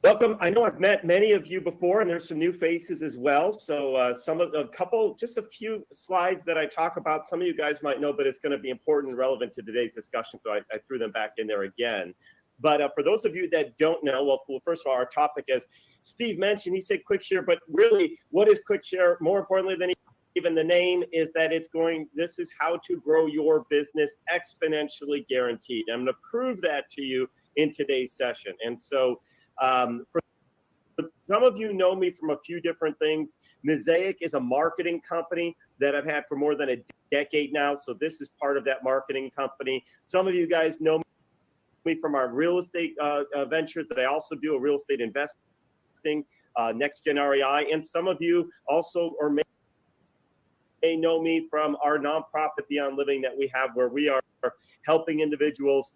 Welcome. I know I've met many of you before, and there's some new faces as well. So just a few slides that I talk about. Some of you guys might know, but it's going to be important and relevant to today's discussion. So I threw them back in there again. But for those of you that don't know, well, first of all, our topic, as Steve mentioned, he said QuickShare, but really, what is QuickShare? More importantly than even the name is that this is how to grow your business exponentially guaranteed. I'm going to prove that to you in today's session. And so, for some of you know me from a few different things. Mosaic is a marketing company that I've had for more than a decade now. So this is part of that marketing company. Some of you guys know me from our real estate ventures that I also do, a real estate investing, Next Gen REI. And some of you also or may know me from our nonprofit Beyond Living that we have, where we are helping individuals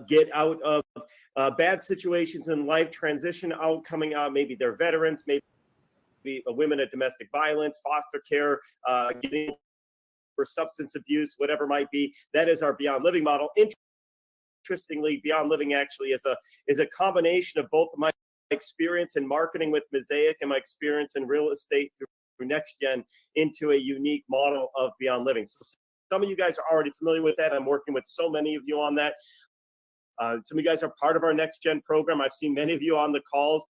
get out of bad situations in life, transition out, coming out, maybe they're veterans, maybe women at domestic violence, foster care, getting for substance abuse, whatever might be. That is our Beyond Living model. Interestingly, Beyond Living actually is a combination of both of my experience in marketing with Mosaic and my experience in real estate through Next Gen into a unique model of Beyond Living. So some of you guys are already familiar with that. I'm working with so many of you on that. Some of you guys are part of our Next Gen program. I've seen many of you on the calls.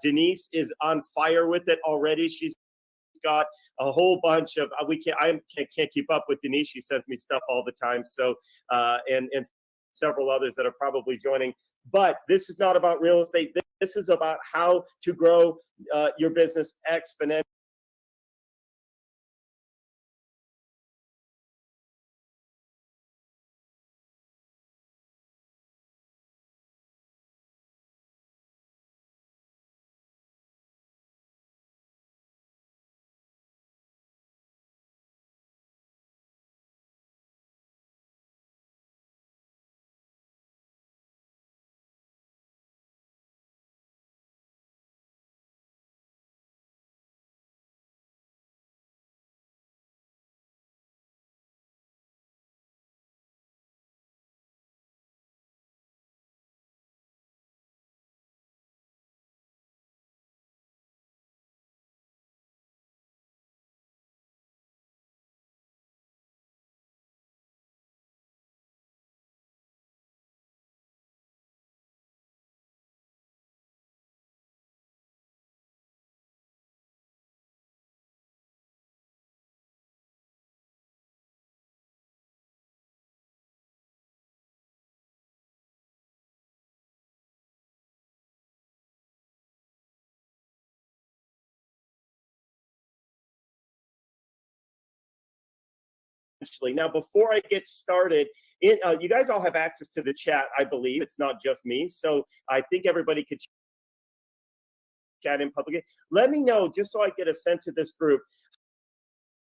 Denise is on fire with it already. She's got a whole bunch of I can't keep up with Denise. She sends me stuff all the time. So and several others that are probably joining. But this is not about real estate. This is about how to grow your business exponentially. Now, before I get started, you guys all have access to the chat, I believe. It's not just me. So I think everybody could chat in public. Let me know, just so I get a sense of this group,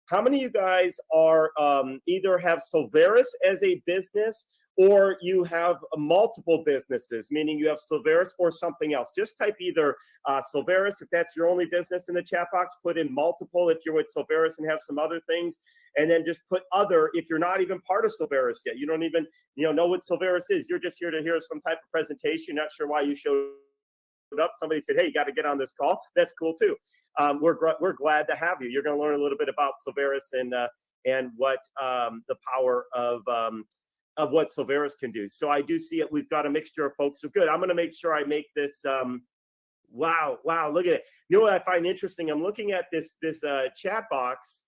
how many of you guys are either have Silveris as a business, or you have multiple businesses, meaning you have Silveris or something else. Just type either Silveris if that's your only business in the chat box, put in multiple if you're with Silveris and have some other things, and then just put other if you're not even part of Silveris yet. You don't even know what Silveris is. You're just here to hear some type of presentation, not sure why you showed up. Somebody said, hey, you got to get on this call. That's cool too. We're glad to have you. You're going to learn a little bit about Silveris and what the power of what Silveris can do. So I do see it. We've got a mixture of folks. So good. I'm going to make sure I make this. Wow, look at it. You know what I find interesting? I'm looking at this chat box,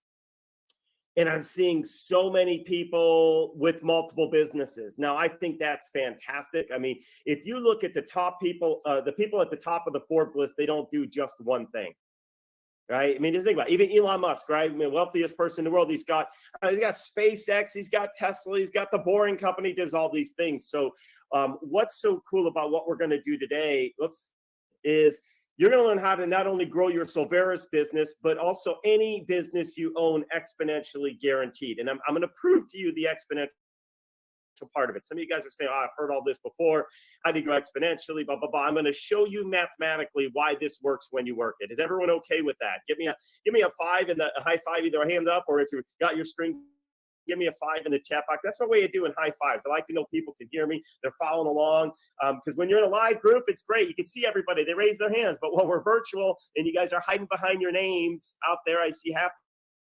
and I'm seeing so many people with multiple businesses. Now, I think that's fantastic. I mean, if you look at the top people, the people at the top of the Forbes list, they don't do just one thing. Right? I mean, just think about it. Even Elon Musk, right? I mean, wealthiest person in the world. He's got SpaceX, he's got Tesla, he's got the Boring Company, does all these things. So what's so cool about what we're going to do today, is you're going to learn how to not only grow your Silveris business, but also any business you own exponentially guaranteed. And I'm going to prove to you the exponential part of it. Some of you guys are saying, oh, I've heard all this before. How do you go exponentially, blah, blah, blah. I'm going to show you mathematically why this works when you work it. Is everyone okay with that? Give me a five and a high five, either a hand up, or if you got your screen give me a 5 in the chat box. That's my way of doing high fives. I like to know people can hear me. They're following along. Because when you're in a live group, it's great. You can see everybody. They raise their hands. But when we're virtual and you guys are hiding behind your names out there, I see half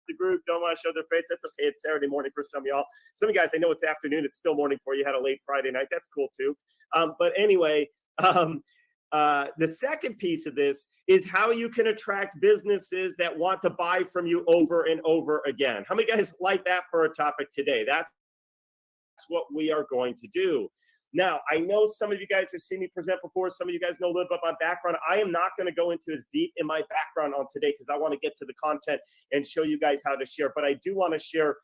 the group don't want to show their face. That's okay. It's Saturday morning for some of y'all. Some of you guys, I know it's afternoon. It's still morning for you. Had a late Friday night. That's cool too. But anyway, the second piece of this is how you can attract businesses that want to buy from you over and over again. How many guys like that for a topic today? That's what we are going to do. Now, I know some of you guys have seen me present before. Some of you guys know a little bit about my background. I am not going to go into as deep in my background on today because I want to get to the content and show you guys how to share. But I do want to share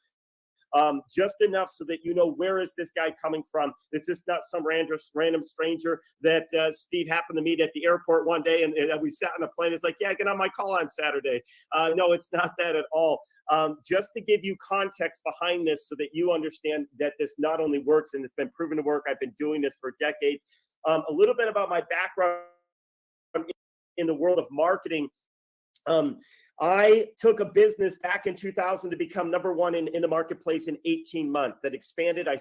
just enough so that you know where is this guy coming from. This is not some random stranger that Steve happened to meet at the airport one day and we sat on a plane. It's like, yeah, get on my call on Saturday. No, it's not that at all. Just to give you context behind this so that you understand that this not only works and it's been proven to work. I've been doing this for decades. A little bit about my background in the world of marketing. I took a business back in 2000 to become number one in the marketplace in 18 months. That expanded. I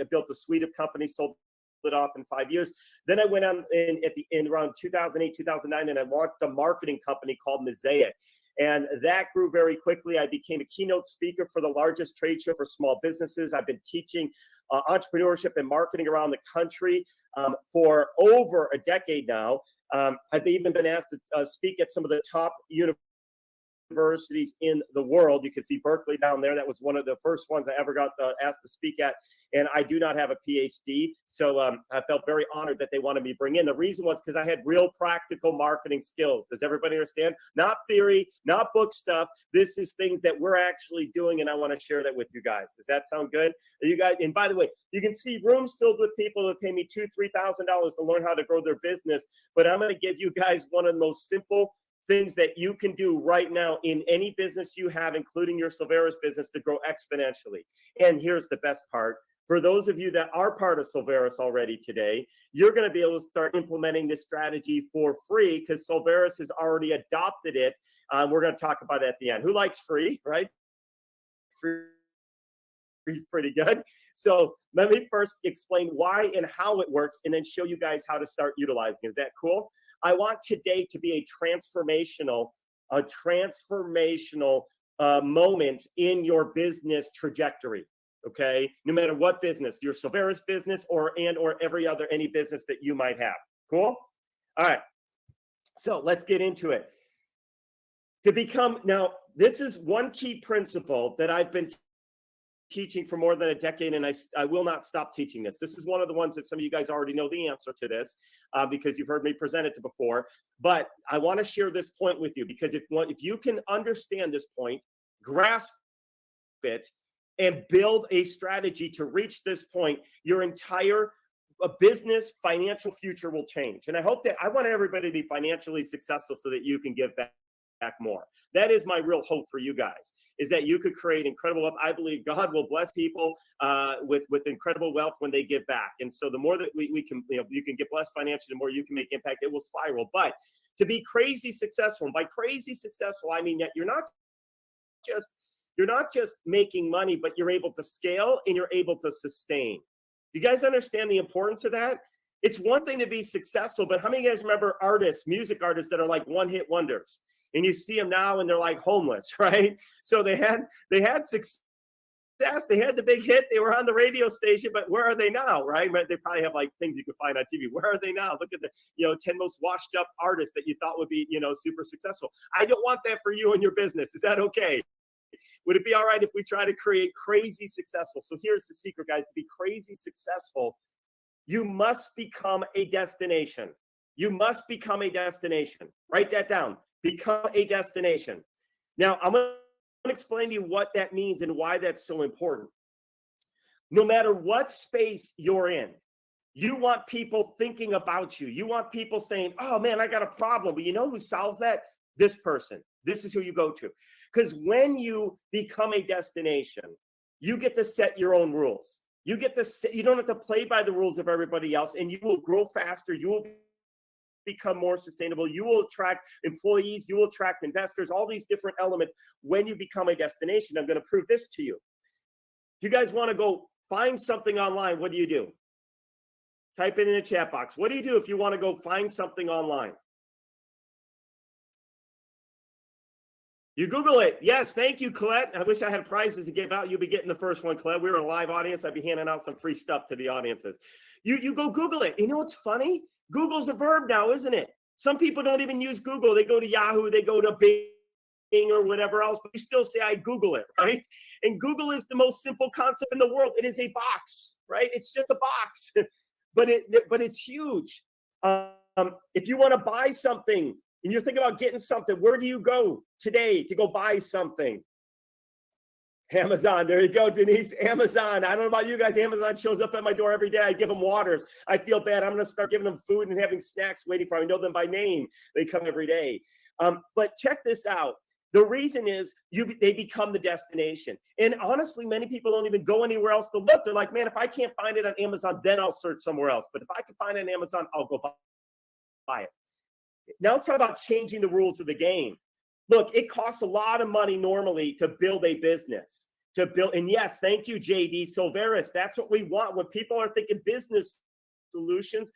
built a suite of companies, sold it off in 5 years. Then I went on in around 2008, 2009, and I launched a marketing company called Mosaic. And that grew very quickly. I became a keynote speaker for the largest trade show for small businesses. I've been teaching entrepreneurship and marketing around the country for over a decade now. I've even been asked to speak at some of the top universities in the world. You can see Berkeley down there. That was one of the first ones I ever got asked to speak at. And I do not have a PhD. So I felt very honored that they wanted me to bring in. The reason was because I had real practical marketing skills. Does everybody understand? Not theory, not book stuff. This is things that we're actually doing. And I want to share that with you guys. Does that sound good? You guys, and by the way, you can see rooms filled with people who pay me $2,000-$3,000 to learn how to grow their business. But I'm going to give you guys one of the most simple things that you can do right now in any business you have, including your Silveris business, to grow exponentially. And here's the best part. For those of you that are part of Silveris already today, you're going to be able to start implementing this strategy for free because Silveris has already adopted it. We're going to talk about it at the end. Who likes free, right? Free is pretty good. So let me first explain why and how it works and then show you guys how to start utilizing it. Is that cool? I want today to be a transformational moment in your business trajectory. Okay, no matter what business, your Silveris business or any business that you might have. Cool. All right. So let's get into it. Now, this is one key principle that I've been teaching for more than a decade, and I will not stop teaching this. This is one of the ones that some of you guys already know the answer to this because you've heard me present it before. But I want to share this point with you because if you can understand this point, grasp it, and build a strategy to reach this point, your entire business financial future will change. And I want everybody to be financially successful so that you can give back more. That is my real hope for you guys, is that you could create incredible wealth. I believe God will bless people with incredible wealth when they give back. And so the more that we can, you can get blessed financially, the more you can make impact, it will spiral. But to be crazy successful, and by crazy successful, I mean that you're not just making money, but you're able to scale and you're able to sustain. You guys understand the importance of that? It's one thing to be successful, but how many of you guys remember music artists that are like one-hit wonders? And you see them now and they're like homeless, right? So they had success, they had the big hit, they were on the radio station, but where are they now, right? They probably have like things you can find on TV. Where are they now? Look at the 10 most washed up artists that you thought would be super successful. I don't want that for you and your business. Is that okay? Would it be all right if we try to create crazy successful? So here's the secret, guys. To be crazy successful, you must become a destination. You must become a destination. Write that down. Become a destination. Now, I'm going to explain to you what that means and why that's so important. No matter what space you're in, you want people thinking about you. You want people saying, oh, man, I got a problem. But you know who solves that? This person. This is who you go to. Because when you become a destination, you get to set your own rules. You don't have to play by the rules of everybody else, and you will grow faster. You will become more sustainable. You will attract employees. You will attract investors, all these different elements when you become a destination. I'm going to prove this to you. If you guys want to go find something online, what do you do? Type it in the chat box. What do you do if you want to go find something online? You Google it. Yes, thank you, Colette. I wish I had prizes to give out. You'll be getting the first one, Colette. We were a live audience. I'd be handing out some free stuff to the audiences. You go Google it. You know what's funny? Google's a verb now, isn't it? Some people don't even use Google. They go to Yahoo, they go to Bing or whatever else, but you still say, I Google it, right? And Google is the most simple concept in the world. It is a box, right? It's just a box, but it's huge. If you want to buy something and you're thinking about getting something, where do you go today to go buy something? Amazon. There you go, Denise. Amazon. I don't know about you guys. Amazon shows up at my door every day. I give them waters. I feel bad. I'm going to start giving them food and having snacks waiting for them. I know them by name. They come every day. But check this out. The reason is they become the destination. And honestly, many people don't even go anywhere else to look. They're like, man, if I can't find it on Amazon, then I'll search somewhere else. But if I can find it on Amazon, I'll go buy it. Now let's talk about changing the rules of the game. Look, it costs a lot of money normally to build a business, and yes, thank you, JD Silveris. That's what we want. When people are thinking business solutions,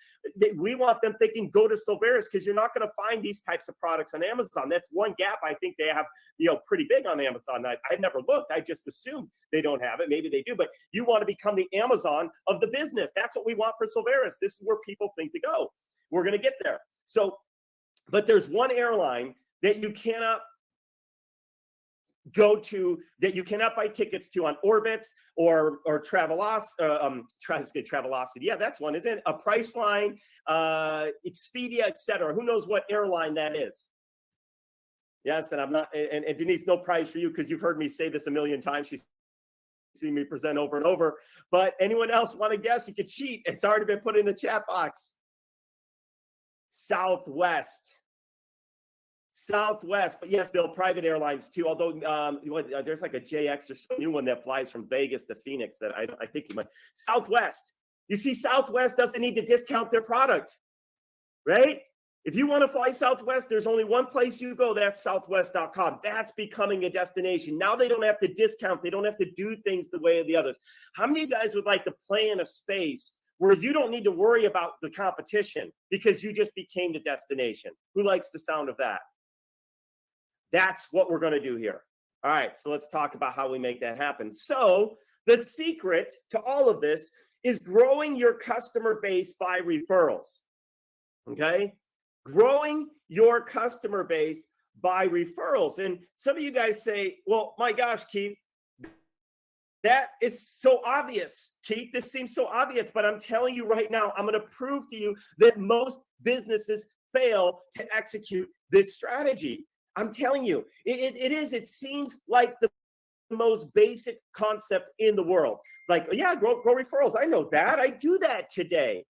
we want them thinking, go to Silveris, because you're not going to find these types of products on Amazon. That's one gap I think they have, pretty big on Amazon. I've never looked. I just assumed they don't have it. Maybe they do, but you want to become the Amazon of the business. That's what we want for Silveris. This is where people think to go. We're going to get there. So, but there's one airline that you cannot go to, that you cannot buy tickets to on Orbitz or Travelocity. Yeah, that's one, isn't it? A Priceline, Expedia, etc. Who knows what airline that is? Yes, and I'm not, and Denise, no prize for you because you've heard me say this a million times. She's seen me present over and over. But anyone else want to guess? You could cheat. It's already been put in the chat box. Southwest, but yes, Bill, private airlines too. Although there's like a JX or some new one that flies from Vegas to Phoenix that I think you might. Southwest. You see, Southwest doesn't need to discount their product, right? If you want to fly Southwest, there's only one place you go. That's southwest.com. That's becoming a destination. Now they don't have to discount. They don't have to do things the way of the others. How many of you guys would like to play in a space where you don't need to worry about the competition because you just became the destination? Who likes the sound of that? That's what we're going to do here. All right, so let's talk about how we make that happen. So the secret to all of this is growing your customer base by referrals, okay? Growing your customer base by referrals. And some of you guys say, well, my gosh, Keith, that is so obvious, Keith. This seems so obvious, but I'm telling you right now, I'm going to prove to you that most businesses fail to execute this strategy. I'm telling you, it seems like the most basic concept in the world. Like, yeah, grow referrals. I know that. I do that today.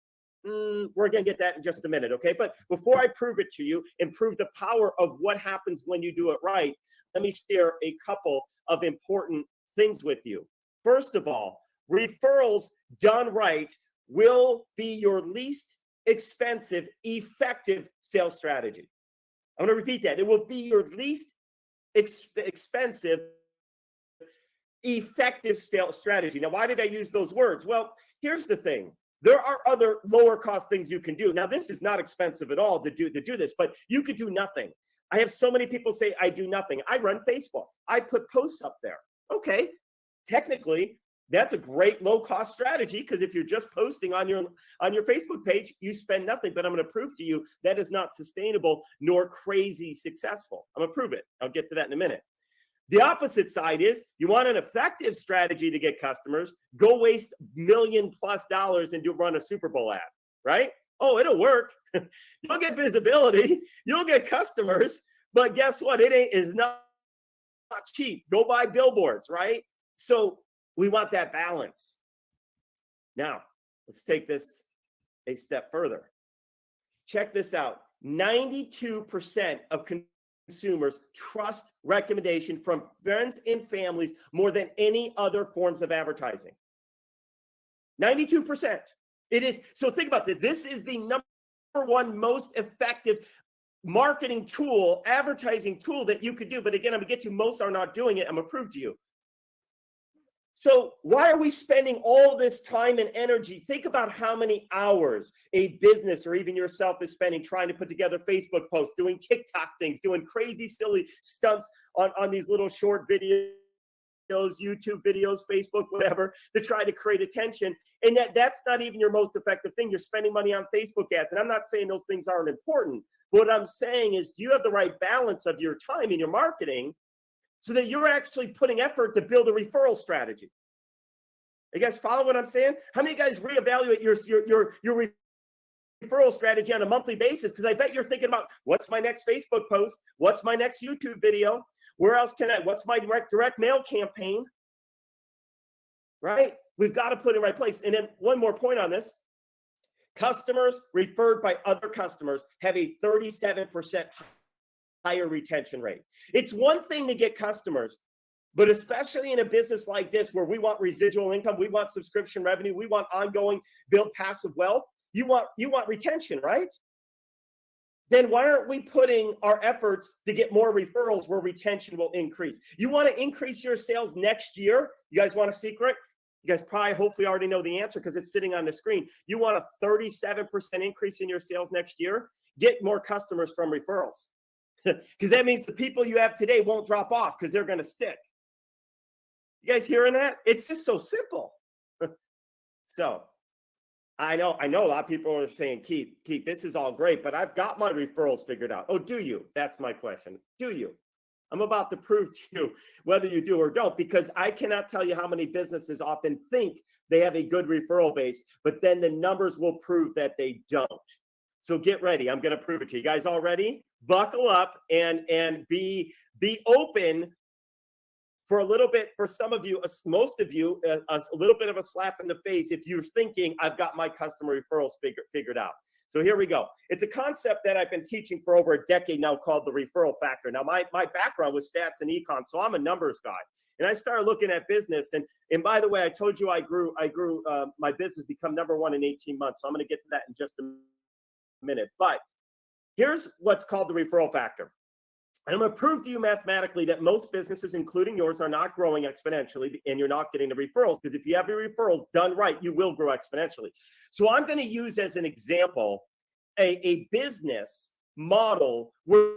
We're going to get that in just a minute, okay? But before I prove it to you and prove the power of what happens when you do it right, let me share a couple of important things with you. First of all, referrals done right will be your least expensive, effective sales strategy. I'm going to repeat that. It will be your least expensive, effective sales strategy. Now, why did I use those words? Well, here's the thing. There are other lower cost things you can do. Now, this is not expensive at all to do this, but you could do nothing. I have so many people say, I do nothing. I run Facebook. I put posts up there. Okay, technically, that's a great low-cost strategy because if you're just posting on your Facebook page, you spend nothing. But I'm going to prove to you that is not sustainable nor crazy successful. I'm going to prove it. I'll get to that in a minute. The opposite side is you want an effective strategy to get customers, go waste $1 million+ and run a Super Bowl ad, right? Oh, it'll work. You'll get visibility. You'll get customers. But guess what? Is not cheap. Go buy billboards, right? So we want that balance. Now, let's take this a step further. Check this out. 92% of consumers trust recommendation from friends and families more than any other forms of advertising. 92%. It is. So think about this. This is the number one most effective marketing tool, advertising tool that you could do. But again, I'm going to get to most are not doing it. I'm going to prove to you. So why are we spending all this time and energy? Think about how many hours a business or even yourself is spending trying to put together Facebook posts, doing TikTok things, doing crazy, silly stunts on these little short videos, YouTube videos, Facebook, whatever, to try to create attention. And that's not even your most effective thing. You're spending money on Facebook ads. And I'm not saying those things aren't important. But what I'm saying is, do you have the right balance of your time in your marketing so that you're actually putting effort to build a referral strategy? You guys follow what I'm saying? How many of you guys reevaluate your referral strategy on a monthly basis? Because I bet you're thinking about, what's my next Facebook post? What's my next YouTube video? Where else can what's my direct mail campaign? Right? We've got to put it in the right place. And then one more point on this. Customers referred by other customers have a 37% higher retention rate. It's one thing to get customers, but especially in a business like this where we want residual income, we want subscription revenue, we want ongoing build passive wealth, you want retention, right? Then why aren't we putting our efforts to get more referrals where retention will increase? You want to increase your sales next year? You guys want a secret? You guys probably hopefully already know the answer because it's sitting on the screen. You want a 37% increase in your sales next year? Get more customers from referrals. Because that means the people you have today won't drop off because they're going to stick. You guys hearing that? It's just so simple. So I know a lot of people are saying, Keith, this is all great, but I've got my referrals figured out. Oh, do you? That's my question. Do you? I'm about to prove to you whether you do or don't, because I cannot tell you how many businesses often think they have a good referral base, but then the numbers will prove that they don't. So get ready. I'm going to prove it to you. You guys all ready? Buckle up and be open for a little bit, for some of you, most of you, a little bit of a slap in the face if you're thinking, I've got my customer referrals figured out. So here we go. It's a concept that I've been teaching for over a decade now called the referral factor. Now, my background was stats and econ, so I'm a numbers guy. And I started looking at business. And by the way, I told you I grew my business become #1 in 18 months. So I'm going to get to that in just a minute. But here's what's called the referral factor. And I'm going to prove to you mathematically that most businesses, including yours, are not growing exponentially, and you're not getting the referrals, because if you have your referrals done right, you will grow exponentially. So I'm going to use as an example a business model where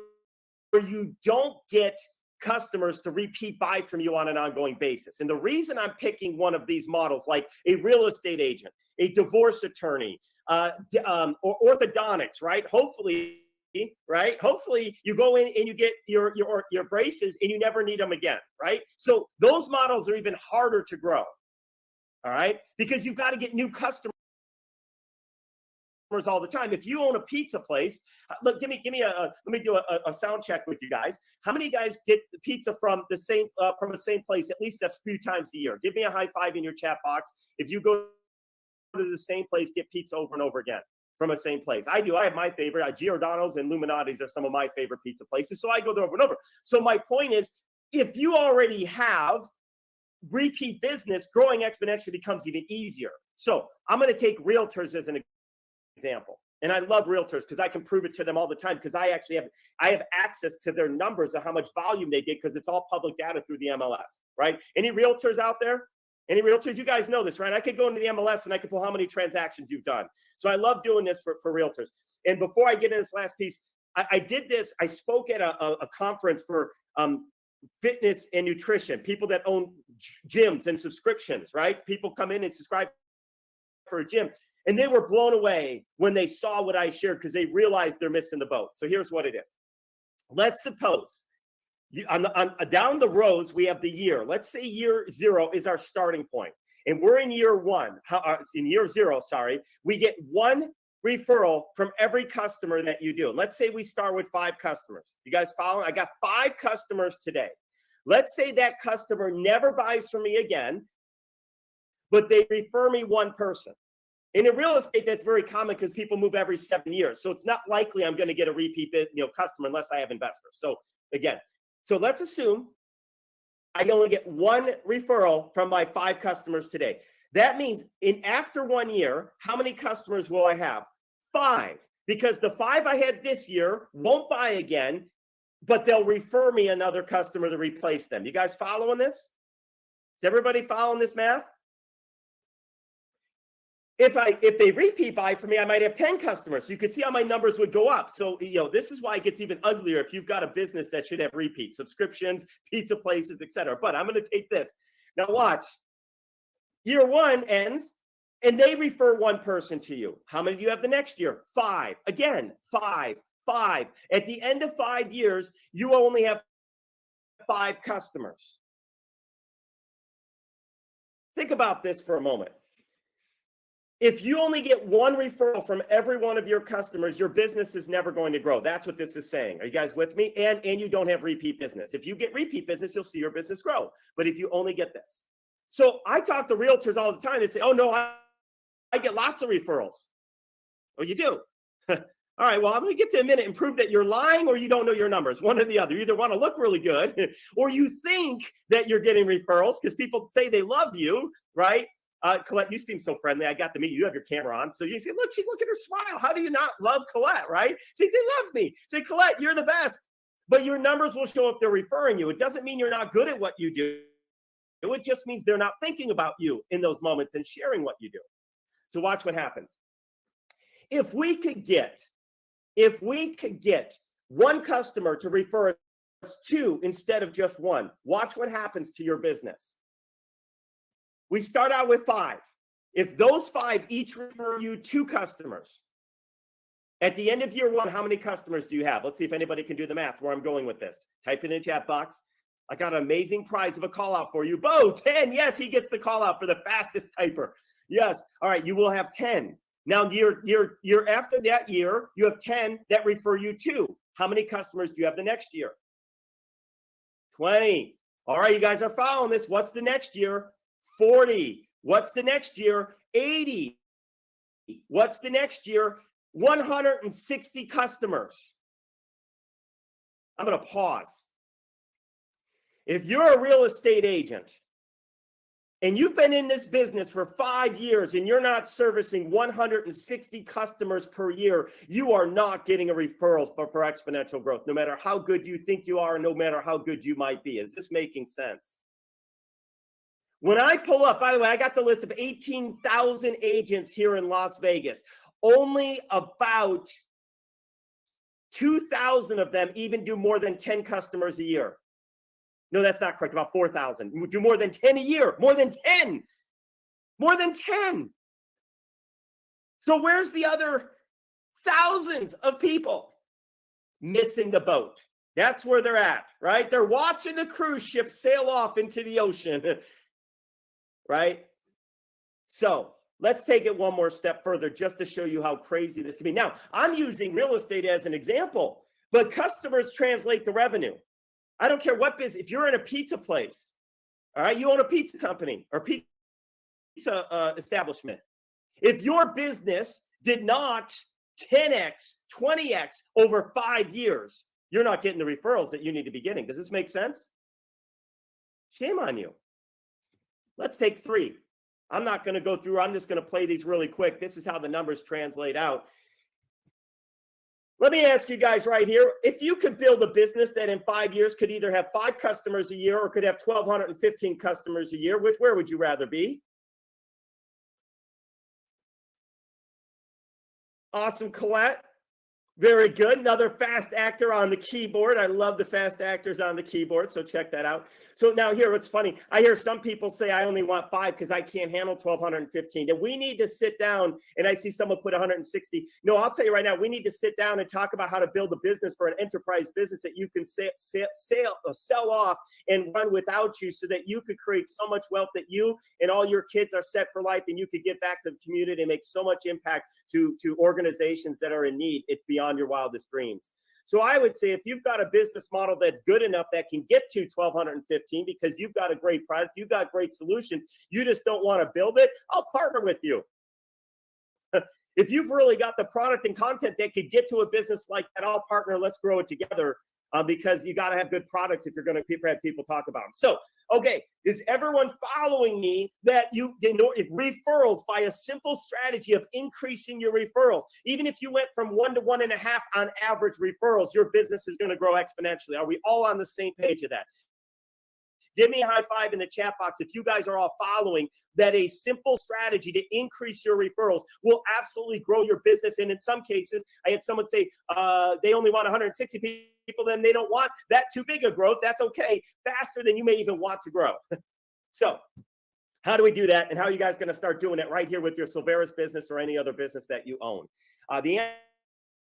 you don't get customers to repeat buy from you on an ongoing basis. And the reason I'm picking one of these models, like a real estate agent, a divorce attorney, or orthodontics, right? Hopefully you go in and you get your braces and you never need them again, right? So those models are even harder to grow, all right? Because you've got to get new customers all the time. If you own a pizza place, look, let me do a sound check with you guys. How many guys get the pizza from the same place at least a few times a year? Give me a high five in your chat box if you go to the same place, get pizza over and over again from the same place. I do. I have my favorite. Giordano's and Illuminati's are some of my favorite pizza places, so I go there over and over. So my point is, if you already have repeat business, growing exponentially becomes even easier. So I'm going to take realtors as an example. And I love realtors because I can prove it to them all the time, because I have access to their numbers of how much volume they did, because it's all public data through the MLS, right? Any realtors out there? Any realtors? You guys know this, right? I could go into the MLS and I could pull how many transactions you've done. So I love doing this for realtors. And before I get into this last piece, I did this. I spoke at a conference for fitness and nutrition, people that own gyms and subscriptions, right? People come in and subscribe for a gym. And they were blown away when they saw what I shared, because they realized they're missing the boat. So here's what it is. Let's suppose down the rows, we have the year. Let's say year 0 is our starting point. And we're in year 1. In year 0, we get 1 referral from every customer that you do. Let's say we start with 5 customers. You guys follow? I got 5 customers today. Let's say that customer never buys from me again, but they refer me 1 person. And in real estate, that's very common because people move every 7 years. So it's not likely I'm going to get a repeat customer unless I have investors. So again, let's assume I only get 1 referral from my 5 customers today. That means after 1 year, how many customers will I have? 5, because the 5 I had this year won't buy again, but they'll refer me another customer to replace them. You guys following this? Is everybody following this math? If they repeat buy for me, I might have 10 customers. So you can see how my numbers would go up. So, this is why it gets even uglier if you've got a business that should have repeat subscriptions, pizza places, etc. But I'm going to take this. Now watch. Year one ends and they refer one person to you. How many do you have the next year? 5. Again, 5. At the end of 5 years, you only have 5 customers. Think about this for a moment. If you only get one referral from every one of your customers, your business is never going to grow. That's what this is saying. Are you guys with me? And you don't have repeat business. If you get repeat business, you'll see your business grow. But if you only get this. So I talk to realtors all the time. They say, oh, no, I get lots of referrals. Oh, you do? All right, well, let me get to a minute and prove that you're lying or you don't know your numbers. One or the other. You either want to look really good or you think that you're getting referrals because people say they love you, right? Colette, you seem so friendly. I got to meet you. You have your camera on. So you say, look at her smile. How do you not love Colette, right? So you say, love me. Say, Colette, you're the best. But your numbers will show if they're referring you. It doesn't mean you're not good at what you do. It just means they're not thinking about you in those moments and sharing what you do. So watch what happens. If we could get one customer to refer us 2 instead of just 1, watch what happens to your business. We start out with 5. If those 5 each refer you 2 customers, at the end of year 1, how many customers do you have? Let's see if anybody can do the math where I'm going with this. Type it in the chat box. I got an amazing prize of a call out for you. Bo, 10. Yes, he gets the call out for the fastest typer. Yes. All right, you will have 10. Now, year after that year, you have 10 that refer you 2. How many customers do you have the next year? 20. All right, you guys are following this. What's the next year? 40. What's the next year? 80. What's the next year? 160 customers. I'm going to pause. If you're a real estate agent and you've been in this business for 5 years and you're not servicing 160 customers per year, you are not getting a referrals but for exponential growth, no matter how good you think you are, no matter how good you might be. Is this making sense? When I pull up, by the way, I got the list of 18,000 agents here in Las Vegas. Only about 2,000 of them even do more than 10 customers a year. No, that's not correct. About 4,000. We do more than 10 a year. More than 10. More than 10. So where's the other thousands of people missing the boat? That's where they're at, right? They're watching the cruise ship sail off into the ocean, right? So let's take it one more step further just to show you how crazy this can be. Now, I'm using real estate as an example, but customers translate the revenue. I don't care what business. If you're in a pizza place, all right, you own a pizza company or pizza establishment. If your business did not 10x, 20x over 5 years, you're not getting the referrals that you need to be getting. Does this make sense? Shame on you. Let's take 3. I'm not going to go through. I'm just going to play these really quick. This is how the numbers translate out. Let me ask you guys right here, if you could build a business that in 5 years could either have 5 customers a year or could have 1,215 customers a year, where would you rather be? Awesome, Colette. Very good. Another fast actor on the keyboard. I love the fast actors on the keyboard, so check that out. So now here, what's funny, I hear some people say I only want 5 because I can't handle 1,215. And we need to sit down, and I see someone put 160. No, I'll tell you right now, we need to sit down and talk about how to build a business for an enterprise business that you can sell off and run without you so that you could create so much wealth that you and all your kids are set for life and you could get back to the community and make so much impact to organizations that are in need. It's beyond your wildest dreams. So I would say if you've got a business model that's good enough that can get to 1,215 because you've got a great product, you've got great solutions, you just don't want to build it, I'll partner with you. If you've really got the product and content that could get to a business like that, I'll partner. Let's grow it together because you got to have good products if you're going to have people talk about them. So, okay, is everyone following me that referrals by a simple strategy of increasing your referrals, even if you went from 1 to 1.5 on average referrals, your business is going to grow exponentially. Are we all on the same page of that? Give me a high five in the chat box if you guys are all following that a simple strategy to increase your referrals will absolutely grow your business. And in some cases, I had someone say they only want 160 people, then they don't want that too big a growth. That's okay. Faster than you may even want to grow. So how do we do that? And how are you guys going to start doing it right here with your Silveris business or any other business that you own? The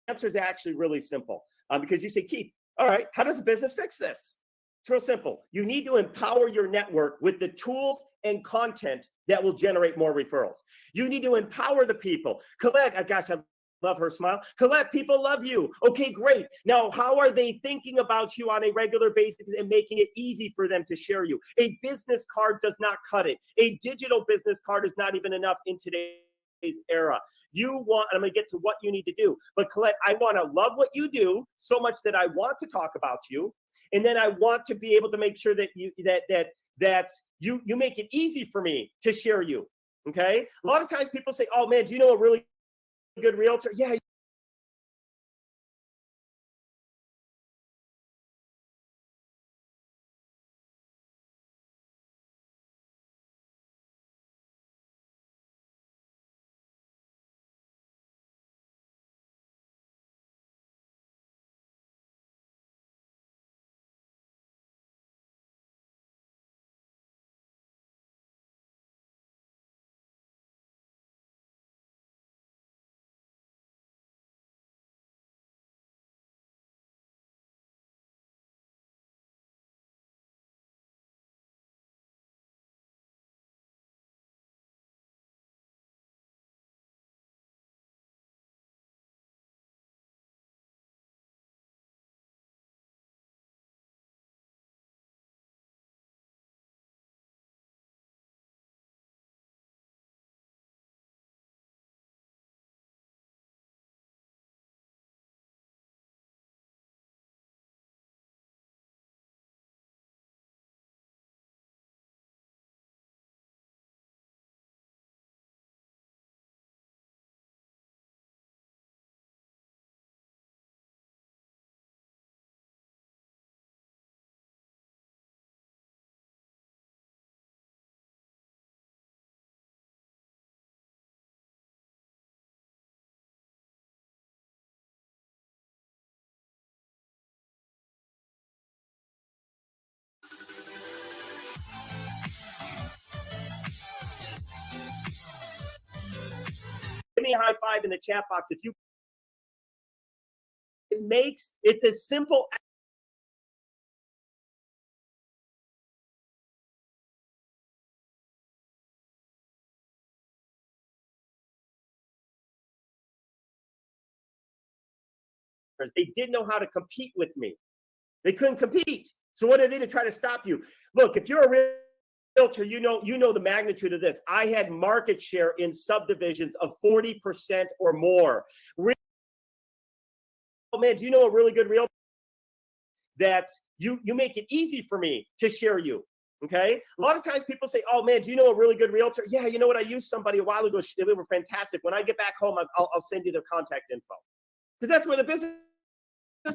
answer is actually really simple because you say, Keith, all right, how does a business fix this? It's real simple. You need to empower your network with the tools and content that will generate more referrals. You need to empower the people. Colette, gosh, I love her smile. Colette, people love you. Okay, great. Now, how are they thinking about you on a regular basis and making it easy for them to share you? A business card does not cut it. A digital business card is not even enough in today's era. You want, I'm going to get to what you need to do. But Colette, I want to love what you do so much that I want to talk about you. And then I want to be able to make sure that you make it easy for me to share you. Okay. A lot of times people say, oh man, do you know a really good realtor? Yeah. Give me a high five in the chat box if you. It's as simple as they didn't know how to compete with me. They couldn't compete. So what did they do to try to stop you? Look, if you're a realtor, you know the magnitude of this. I had market share in subdivisions of 40% or more. Oh man, do you know a really good realtor that you make it easy for me to share you? Okay. A lot of times people say, oh man, do you know a really good realtor? Yeah, you know what? I used somebody a while ago. They were fantastic. When I get back home, I'll send you their contact info. Because that's where the business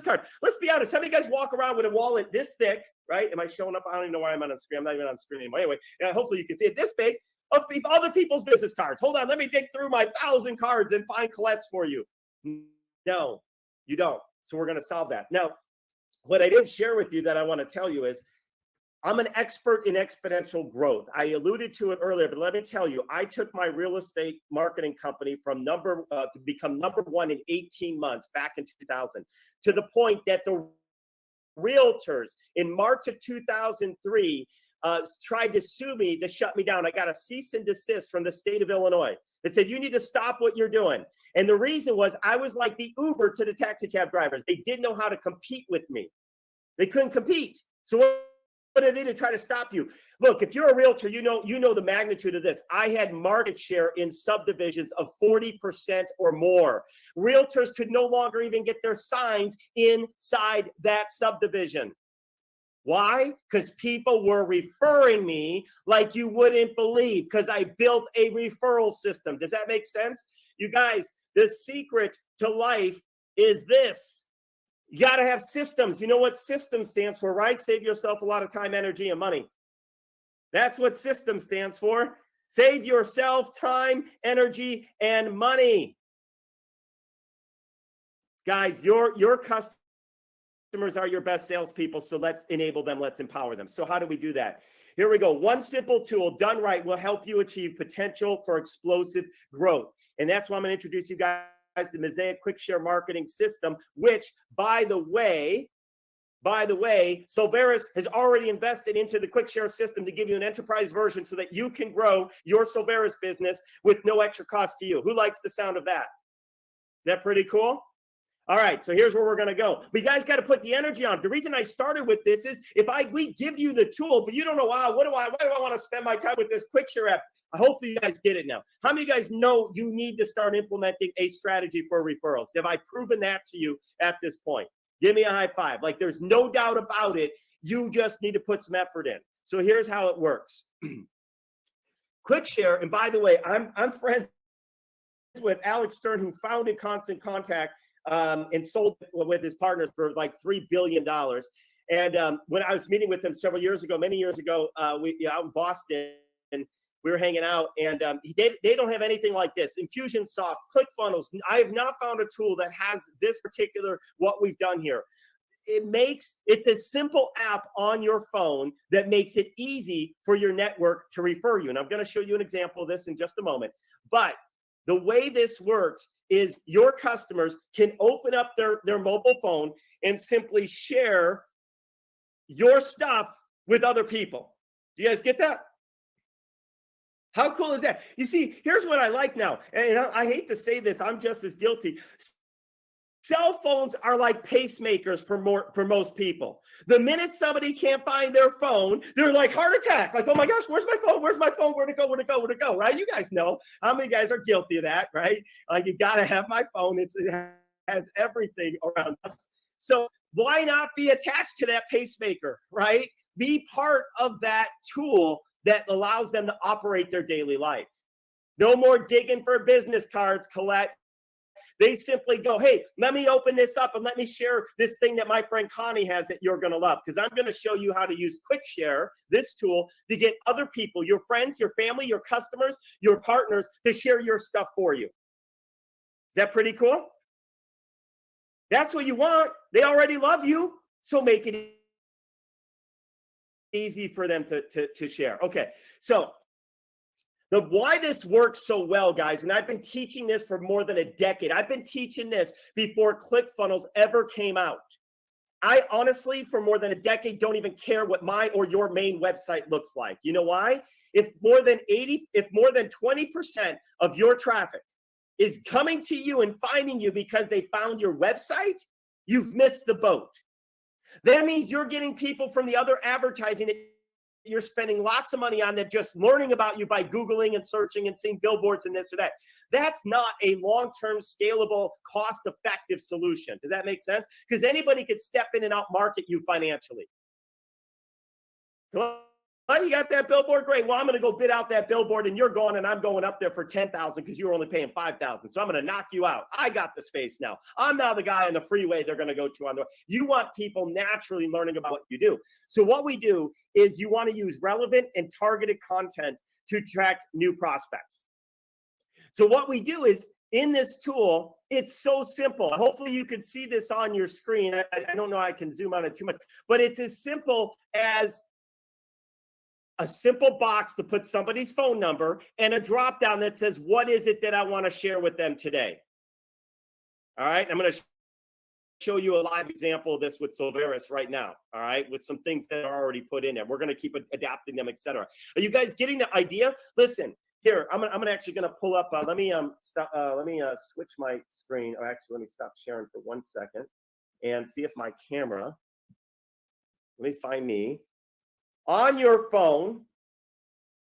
card. Let's be honest. How many guys walk around with a wallet this thick, right? Am I showing up? I don't even know why I'm on the screen. I'm not even on the screen anymore. Anyway, hopefully you can see it this big of other people's business cards. Hold on. Let me dig through my 1,000 cards and find Colette's for you. No, you don't. So we're going to solve that. Now, what I didn't share with you that I want to tell you is I'm an expert in exponential growth. I alluded to it earlier, but let me tell you, I took my real estate marketing company from to become #1 in 18 months back in 2000, to the point that the realtors in March of 2003 tried to sue me to shut me down. I got a cease and desist from the state of Illinois that said, you need to stop what you're doing. And the reason was I was like the Uber to the taxi cab drivers. They didn't know how to compete with me. They couldn't compete. So what did they do to try to stop you? Look, if you're a realtor, you know the magnitude of this. I had market share in subdivisions of 40% or more. Realtors could no longer even get their signs inside that subdivision. Why? Because people were referring me like you wouldn't believe, because I built a referral system. Does that make sense? You guys, the secret to life is this. You got to have systems. You know what system stands for, right? Save yourself a lot of time, energy, and money. That's what system stands for. Save yourself time, energy, and money. Guys, your customers are your best salespeople, so let's enable them, let's empower them. So how do we do that? Here we go. One simple tool done right will help you achieve potential for explosive growth. And that's why I'm going to introduce you guys to Mosaic QuickShare marketing system, which, by the way, Silveris has already invested into the QuickShare system to give you an enterprise version so that you can grow your Silveris business with no extra cost to you. Who likes the sound of that? Is that pretty cool? All right, so here's where we're going to go. But you guys got to put the energy on. The reason I started with this is we give you the tool, but you don't know, wow, why do I want to spend my time with this QuickShare app? Hopefully you guys get it now. How many of you guys know you need to start implementing a strategy for referrals? Have I proven that to you at this point? Give me a high five. Like, there's no doubt about it. You just need to put some effort in. So here's how it works. QuickShare, and by the way, I'm friends with Alex Stern, who founded Constant Contact and sold with his partners for like $3 billion. And when I was meeting with him many years ago, out in Boston, and we were hanging out, and they don't have anything like this. Infusionsoft, ClickFunnels. I have not found a tool that has this particular, what we've done here. It's a simple app on your phone that makes it easy for your network to refer you. And I'm going to show you an example of this in just a moment. But the way this works is your customers can open up their mobile phone and simply share your stuff with other people. Do you guys get that? How cool is that? You see, here's what I like now. And I hate to say this, I'm just as guilty. Cell phones are like pacemakers for most people. The minute somebody can't find their phone, they're like heart attack. Like, oh my gosh, where's my phone? Where's my phone? Where'd it go? Right? You guys know. How many guys are guilty of that, right? Like, you got to have my phone. It has everything around us. So why not be attached to that pacemaker, right? Be part of that tool that allows them to operate their daily life. No more digging for business cards, Colette. They simply go, hey, let me open this up and let me share this thing that my friend Connie has that you're going to love. Because I'm going to show you how to use QuickShare, this tool, to get other people, your friends, your family, your customers, your partners, to share your stuff for you. Is that pretty cool? That's what you want. They already love you. So make it easy for them to share. Okay, so why this works so well, guys, and I've been teaching this for more than a decade. I've been teaching this before ClickFunnels ever came out. I honestly, for more than a decade, don't even care what my or your main website looks like. You know why? If more than 20% of your traffic is coming to you and finding you because they found your website, you've missed the boat. That means you're getting people from the other advertising that you're spending lots of money on, that just learning about you by Googling and searching and seeing billboards and this or that. That's not a long-term, scalable, cost-effective solution. Does that make sense? Because anybody could step in and out-market you financially. Oh, you got that billboard? Great. Well, I'm going to go bid out that billboard, and you're going, and I'm going up there for $10,000 because you were only paying $5,000. So I'm going to knock you out. I got the space now. I'm now the guy on the freeway they're going to go to on the way. You want people naturally learning about what you do. So what we do is you want to use relevant and targeted content to attract new prospects. So what we do is, in this tool, it's so simple. Hopefully you can see this on your screen. I don't know, I can zoom on it too much, but it's as simple as a simple box to put somebody's phone number and a drop down that says, what is it that I want to share with them today? All right, I'm going to show you a live example of this with Silveris right now. All right, with some things that are already put in there. We're going to keep adapting them, etc. Are you guys getting the idea? Listen, here, I'm actually going to pull up. Let me switch my screen. Or actually, let me stop sharing for 1 second and see if my camera. Let me find me. On your phone,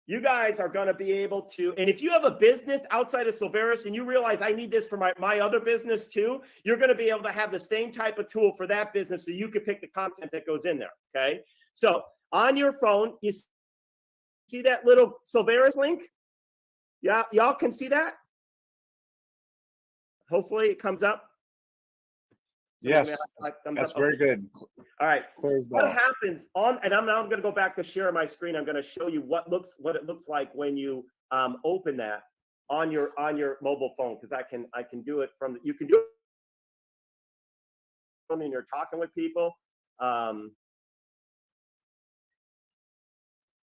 you guys are going to be able to, and if you have a business outside of Silveris and you realize I need this for my other business too, you're going to be able to have the same type of tool for that business so you can pick the content that goes in there, okay? So on your phone, you see that little Silveris link? Yeah, y'all can see that? Hopefully it comes up. Somebody Yes, thumbs that's up? very Okay. good. All right. Clears What well. happens on, and I'm going to go back to share my screen. I'm going to show you what it looks like when you open that on your mobile phone, because I can do it from you can do it when you're talking with people.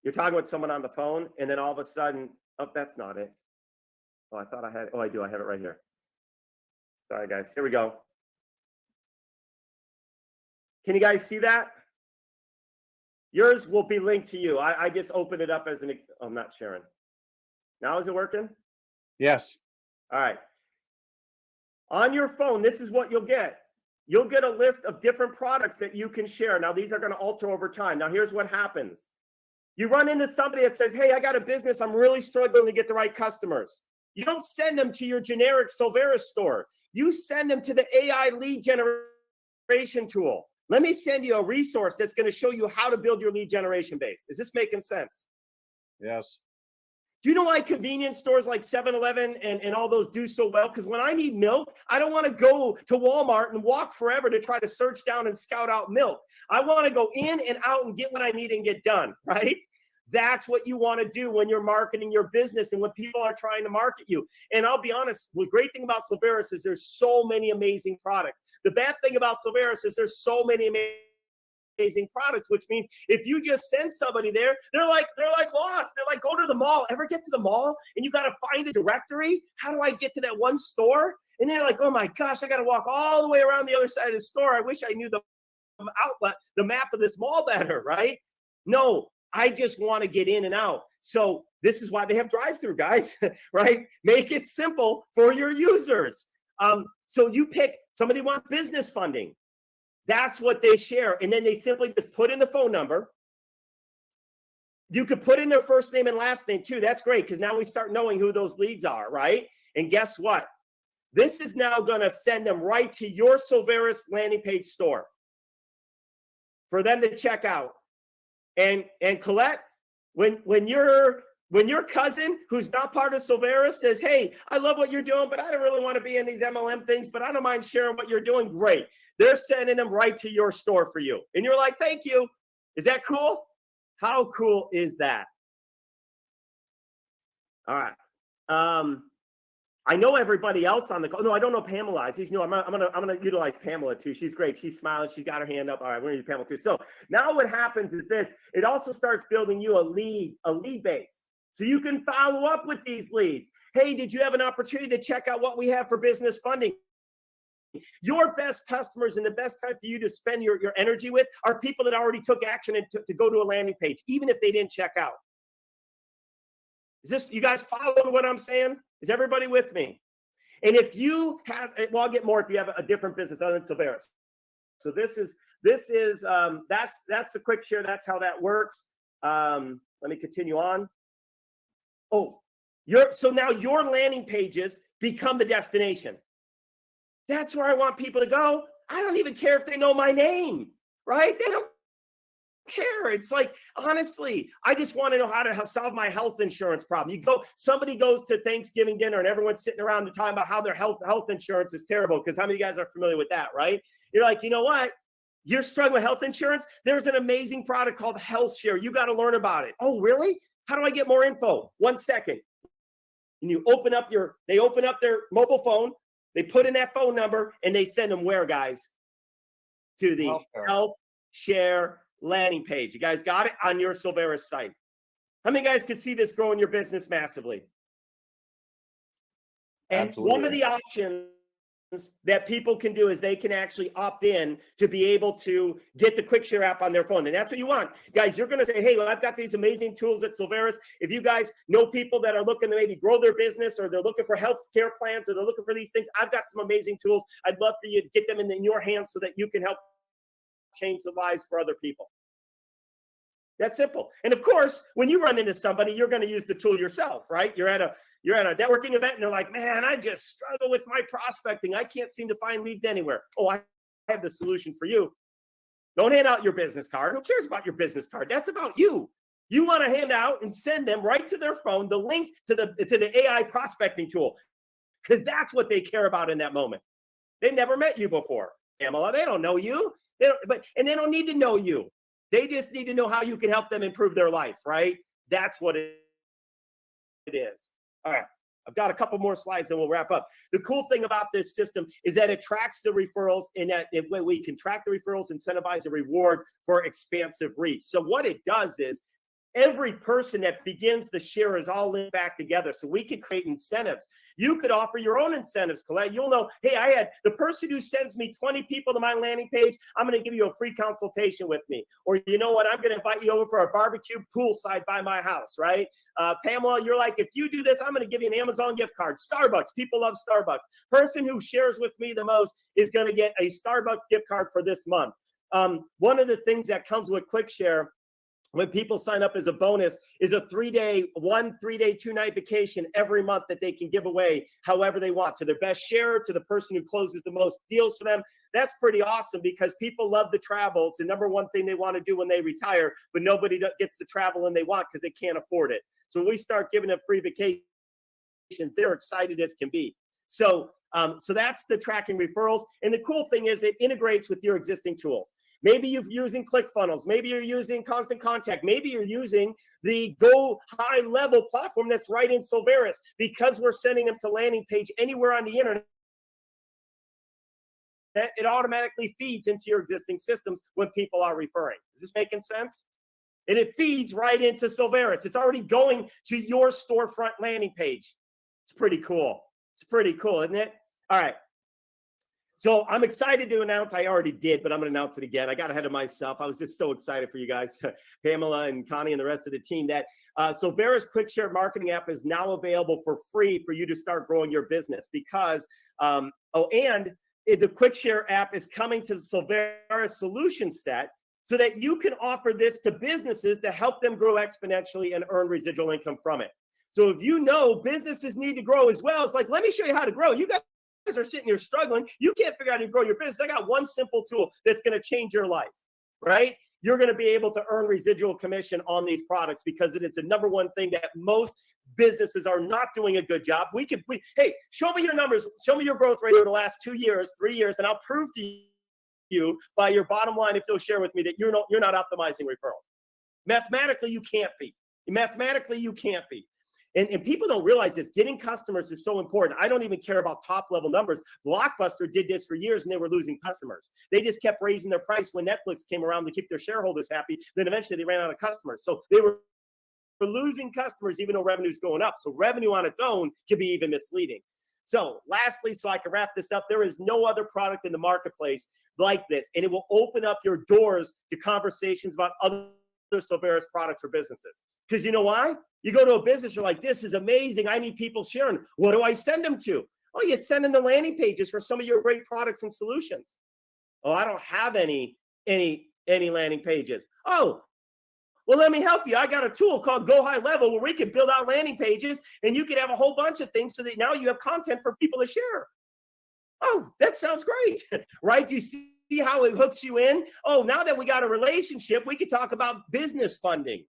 You're talking with someone on the phone, and then all of a sudden, oh, that's not it. Oh, I thought I had. Oh, I do. I have it right here. Sorry, guys. Here we go. Can you guys see that? Yours will be linked to you. I just opened it up as an. Oh, I'm not sharing. Now is it working? Yes. All right. On your phone, this is what you'll get. You'll get a list of different products that you can share. Now, these are going to alter over time. Now, here's what happens. You run into somebody that says, hey, I got a business. I'm really struggling to get the right customers. You don't send them to your generic Solveris store. You send them to the AI lead generation tool. Let me send you a resource that's going to show you how to build your lead generation base. Is this making sense? Yes. Do you know why convenience stores like 7-Eleven and all those do so well? Because when I need milk, I don't want to go to Walmart and walk forever to try to search down and scout out milk. I want to go in and out and get what I need and get done, right? That's what you want to do when you're marketing your business and when people are trying to market you. And I'll be honest, the great thing about Solveris is there's so many amazing products. The bad thing about Solveris is there's so many amazing products, which means if you just send somebody there, they're like lost. They're like, go to the mall. Ever get to the mall and you got to find a directory? How do I get to that one store? And they're like, oh my gosh, I got to walk all the way around the other side of the store. I wish I knew the outlet, the map of this mall better, right? No, I just want to get in and out. So this is why they have drive-through, guys, right? Make it simple for your users. So you pick, somebody wants business funding. That's what they share. And then they simply just put in the phone number. You could put in their first name and last name too. That's great, because now we start knowing who those leads are, right? And guess what? This is now going to send them right to your Solveris landing page store for them to check out. And Colette, when your cousin who's not part of Solveris says, hey, I love what you're doing, but I don't really want to be in these MLM things, but I don't mind sharing what you're doing, great. They're sending them right to your store for you. And you're like, thank you. Is that cool? How cool is that? All right. I know everybody else on the call. No, I don't know Pamela. She's new. I'm gonna utilize Pamela too. She's great. She's smiling. She's got her hand up. All right, we're gonna use Pamela too. So now what happens is this. It also starts building you a lead base. So you can follow up with these leads. Hey, did you have an opportunity to check out what we have for business funding? Your best customers and the best time for you to spend your energy with are people that already took action and to go to a landing page, even if they didn't check out. Is this, you guys follow what I'm saying? Is everybody with me? And if you have, well, I'll get more if you have a different business other than Solveris. So that's the QuickShare. That's how that works. Let me continue on. Oh, so now your landing pages become the destination. That's where I want people to go. I don't even care if they know my name, right? They don't care. It's like, honestly, I just want to know how to solve my health insurance problem. Somebody goes to Thanksgiving dinner and everyone's sitting around and talking about how their health insurance is terrible, because how many of you guys are familiar with that, right? You're like, you know what? You're struggling with health insurance? There's an amazing product called HealthShare. You got to learn about it. Oh, really? How do I get more info? 1 second. And they open up their mobile phone, they put in that phone number, and they send them where, guys? To the HealthShare landing page. You guys got it on your Solveris site. How many guys could see this growing your business massively? And absolutely. One of the options that people can do is they can actually opt in to be able to get the QuickShare app on their phone. And that's what you want. Guys, you're going to say, hey, well, I've got these amazing tools at Solveris. If you guys know people that are looking to maybe grow their business, or they're looking for healthcare plans, or they're looking for these things, I've got some amazing tools. I'd love for you to get them in your hands so that you can help change the lives for other people. That's simple. And of course, when you run into somebody, you're going to use the tool yourself, right? You're at a networking event and they're like, man, I just struggle with my prospecting. I can't seem to find leads anywhere. Oh, I have the solution for you. Don't hand out your business card. Who cares about your business card? That's about you. You want to hand out and send them right to their phone the link to the AI prospecting tool, because that's what they care about in that moment. They've never met you before. Pamela. They don't know you. And they don't need to know you. They just need to know how you can help them improve their life, right? That's what it is. All right. I've got a couple more slides and we'll wrap up. The cool thing about this system is that it tracks the referrals, and that we can track the referrals, incentivize, and reward for expansive reach. So what it does is every person that begins the share is all linked back together. So we can create incentives. You could offer your own incentives, Colette. You'll know, hey, I had the person who sends me 20 people to my landing page, I'm going to give you a free consultation with me. Or you know what, I'm going to invite you over for a barbecue poolside by my house, right? Pamela, you're like, if you do this, I'm going to give you an Amazon gift card. Starbucks, people love Starbucks. Person who shares with me the most is going to get a Starbucks gift card for this month. One of the things that comes with QuickShare when people sign up as a bonus is a 3-day, 2-night vacation every month that they can give away however they want to their best share, to the person who closes the most deals for them. That's pretty awesome because people love the travel. It's the number one thing they want to do when they retire, but nobody gets the travel and they want because they can't afford it. So when we start giving them free vacations, they're excited as can be. So that's the tracking referrals. And the cool thing is it integrates with your existing tools. Maybe you're using ClickFunnels. Maybe you're using Constant Contact. Maybe you're using the Go High Level platform that's right in Silveris. Because we're sending them to landing page anywhere on the internet, it automatically feeds into your existing systems when people are referring. Is this making sense? And it feeds right into Silveris. It's already going to your storefront landing page. It's pretty cool. It's pretty cool, isn't it? All right. So I'm excited to announce, I already did, but I'm going to announce it again. I got ahead of myself. I was just so excited for you guys, Pamela and Connie and the rest of the team, that Silveris QuickShare marketing app is now available for free for you to start growing your business because, and the QuickShare app is coming to the Silveris solution set so that you can offer this to businesses to help them grow exponentially and earn residual income from it. So if you know businesses need to grow as well, it's like, let me show you how to grow. You guys are sitting here struggling. You can't figure out how to grow your business. I got one simple tool that's going to change your life, right? You're going to be able to earn residual commission on these products because it is the number one thing that most businesses are not doing a good job. Hey, show me your numbers. Show me your growth rate over the last 2 years, 3 years, and I'll prove to you by your bottom line, if you'll share with me, that you're not optimizing referrals. Mathematically, you can't be. Mathematically, you can't be. And people don't realize this. Getting customers is so important. I don't even care about top level numbers. Blockbuster did this for years and they were losing customers. They just kept raising their price when Netflix came around to keep their shareholders happy. Then eventually they ran out of customers. So they were losing customers even though revenue's going up. So revenue on its own can be even misleading. So lastly, so I can wrap this up, there is no other product in the marketplace like this. And it will open up your doors to conversations about other Silveris products for businesses. Because you know why? You go to a business, you're like, this is amazing. I need people sharing. What do I send them to? Oh, you send them the landing pages for some of your great products and solutions. Oh, I don't have any landing pages. Oh, well, let me help you. I got a tool called Go High Level where we can build out landing pages and you can have a whole bunch of things so that now you have content for people to share. Oh, that sounds great, right? You see how it hooks you in? Oh, now that we got a relationship, we can talk about business funding,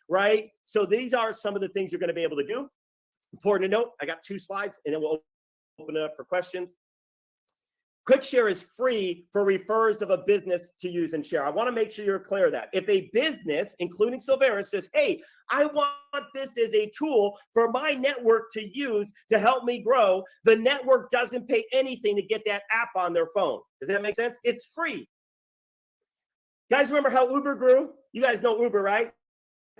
right? So these are some of the things you're going to be able to do. Important to note, I got 2 slides and then we'll open it up for questions. QuickShare is free for referrers of a business to use and share. I want to make sure you're clear of that. If a business, including Silveris, says, hey, I want this as a tool for my network to use to help me grow, the network doesn't pay anything to get that app on their phone. Does that make sense? It's free. Guys, remember how Uber grew? You guys know Uber, right?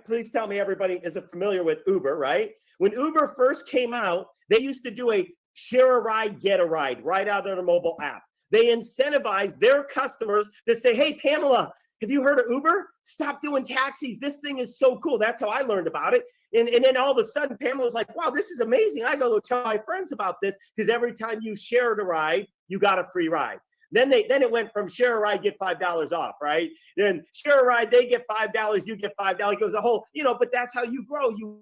Please tell me everybody is familiar with Uber, right? When Uber first came out, they used to do a share a ride, get a ride right out of their mobile app. They incentivize their customers to say, hey, Pamela, have you heard of Uber? Stop doing taxis. This thing is so cool. That's how I learned about it. And then all of a sudden, Pamela's like, wow, this is amazing. I go to tell my friends about this because every time you shared a ride, you got a free ride. Then it went from share a ride, get $5 off, right? Then share a ride, they get $5, you get $5. It goes a whole, but that's how you grow. You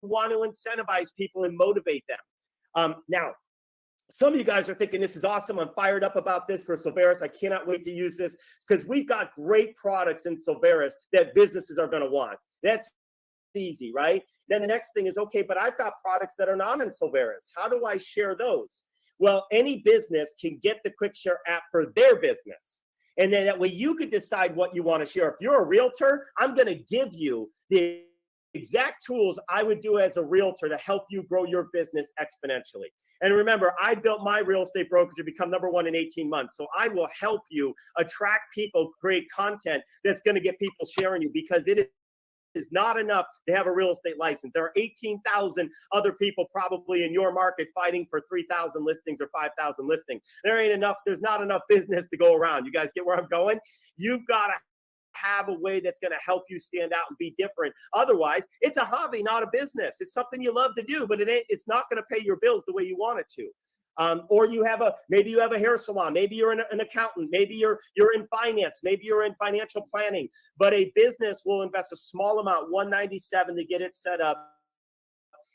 want to incentivize people and motivate them. Now, some of you guys are thinking this is awesome. I'm fired up about this for Silveris. I cannot wait to use this because we've got great products in Silveris that businesses are going to want. That's easy, right? Then the next thing is, okay, but I've got products that are not in Silveris. How do I share those? Well, any business can get the QuickShare app for their business. And then that way you could decide what you want to share. If you're a realtor, I'm going to give you the exact tools I would do as a realtor to help you grow your business exponentially. And remember, I built my real estate brokerage to become #1 in 18 months. So I will help you attract people, create content that's going to get people sharing you, because it is not enough to have a real estate license. There are 18,000 other people probably in your market fighting for 3,000 listings or 5,000 listings. There ain't enough. There's not enough business to go around. You guys get where I'm going? You've got to have a way that's going to help you stand out and be different. Otherwise, it's a hobby, not a business. It's something you love to do, but it's not going to pay your bills the way you want it to. Or maybe you have a hair salon, maybe you're an accountant, maybe you're in finance, maybe you're in financial planning, but a business will invest a small amount, $197 to get it set up,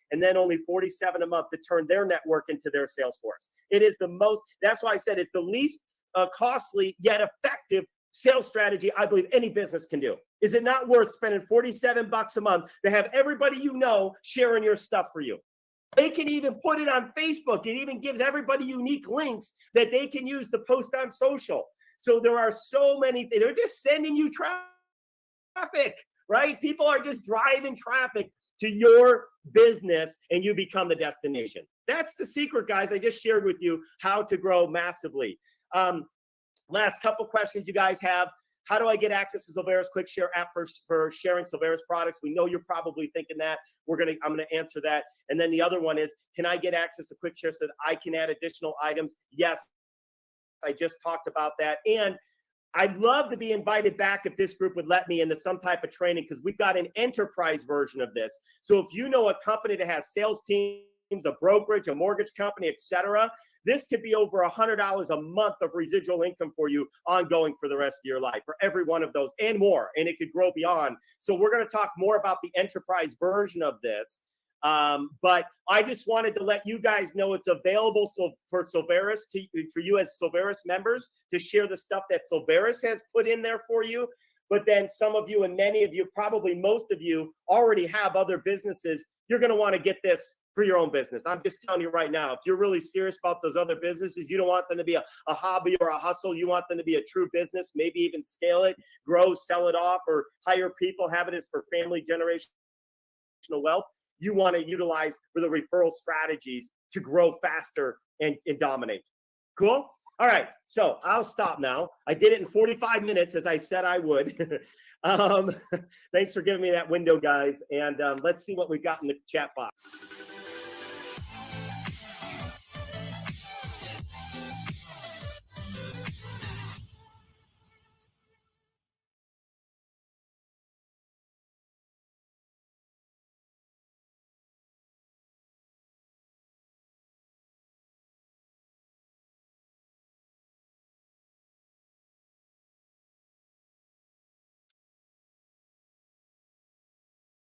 and then only $47 a month to turn their network into their sales force. It is that's why I said it's the least costly yet effective sales strategy I believe any business can do. Is it not worth spending $47 a month to have everybody you know sharing your stuff for you? They can even put it on Facebook. It even gives everybody unique links that they can use to post on social. So there are so many things. They're just sending you traffic, right? People are just driving traffic to your business and you become the destination. That's the secret, guys. I just shared with you how to grow massively. Last couple questions you guys have. How do I get access to Silvera's QuickShare app for sharing Silvera's products? We know you're probably thinking that. I'm gonna answer that. And then the other one is, can I get access to QuickShare so that I can add additional items? Yes, I just talked about that. And I'd love to be invited back if this group would let me into some type of training, because we've got an enterprise version of this. So if you know a company that has sales teams, a brokerage, a mortgage company, etc., this could be over $100 a month of residual income for you ongoing for the rest of your life, for every one of those and more, and it could grow beyond. So we're going to talk more about the enterprise version of this. But I just wanted to let you guys know it's available for Silveris, for you as Silveris members, to share the stuff that Silveris has put in there for you. But then some of you and many of you, probably most of you, already have other businesses. You're going to want to get this for your own business. I'm just telling you right now, if you're really serious about those other businesses, you don't want them to be a hobby or a hustle. You want them to be a true business, maybe even scale it, grow, sell it off, or hire people, have it as for family generational wealth. You want to utilize for the referral strategies to grow faster and dominate. Cool? All right, so I'll stop now. I did it in 45 minutes, as I said I would. Thanks for giving me that window, guys. And let's see what we've got in the chat box.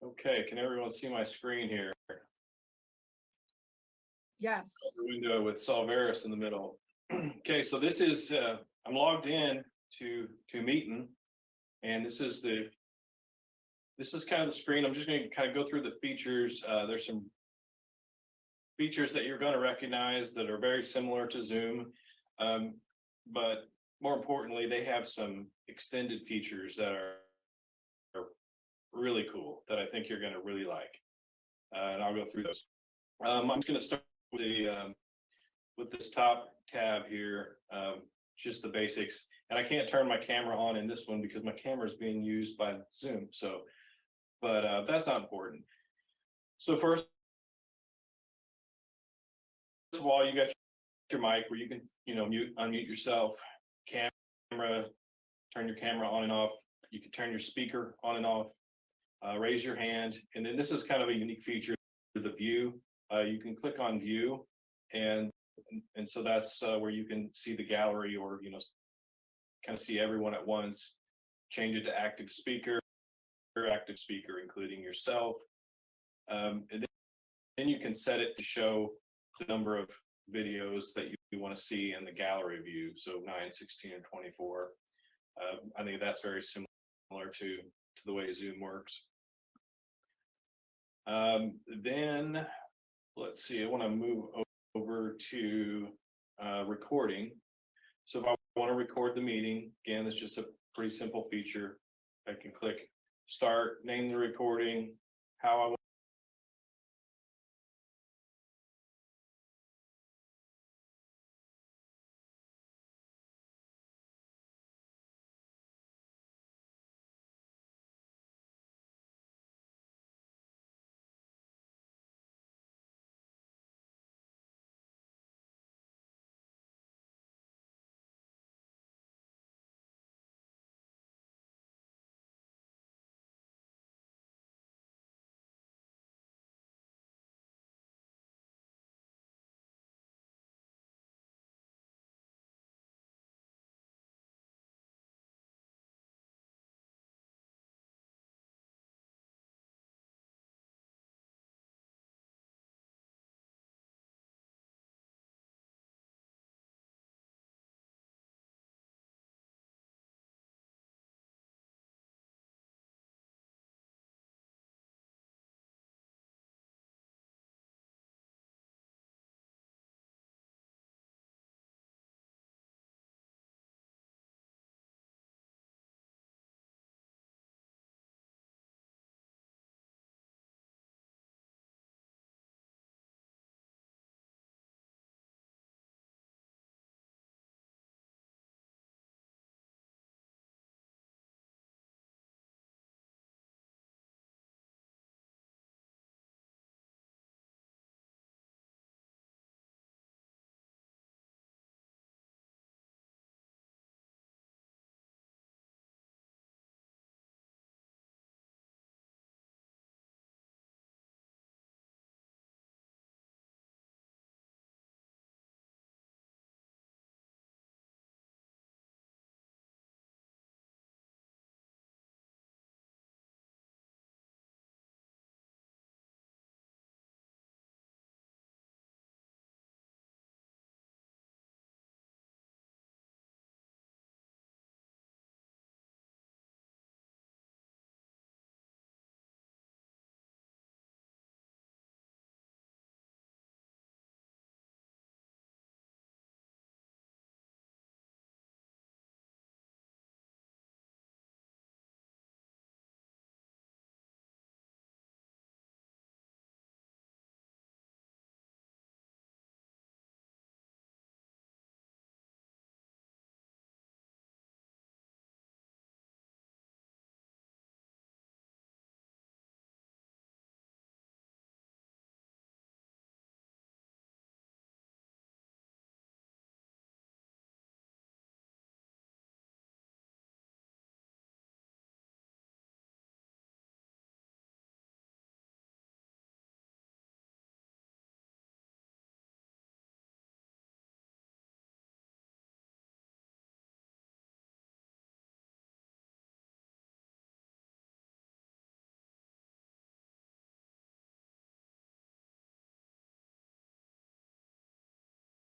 Okay, can everyone see my screen here? Yes. The window with Silveris in the middle. Okay, so this is I'm logged in to Meetin, and this is kind of the screen. I'm just going to kind of go through the features. There's some features that you're going to recognize that are very similar to Zoom, but more importantly, they have some extended features that are really cool that I think you're going to really like, and I'll go through those. I'm just going to start with this top tab here, just the basics. And I can't turn my camera on in this one because my camera is being used by Zoom. So, but that's not important. So first of all, you got your mic where you can, unmute yourself. Camera, turn your camera on and off. You can turn your speaker on and off. Raise your hand, and then this is kind of a unique feature, the view. You can click on view, and so that's where you can see the gallery, or kind of see everyone at once. Change it to active speaker, including yourself, and then you can set it to show the number of videos that you want to see in the gallery view. So 9, 16, and 24. I think that's very similar to the way Zoom works. Then let's see, I want to move over to recording. So if I want to record the meeting, again, it's just a pretty simple feature. I can click start, name the recording, how I want.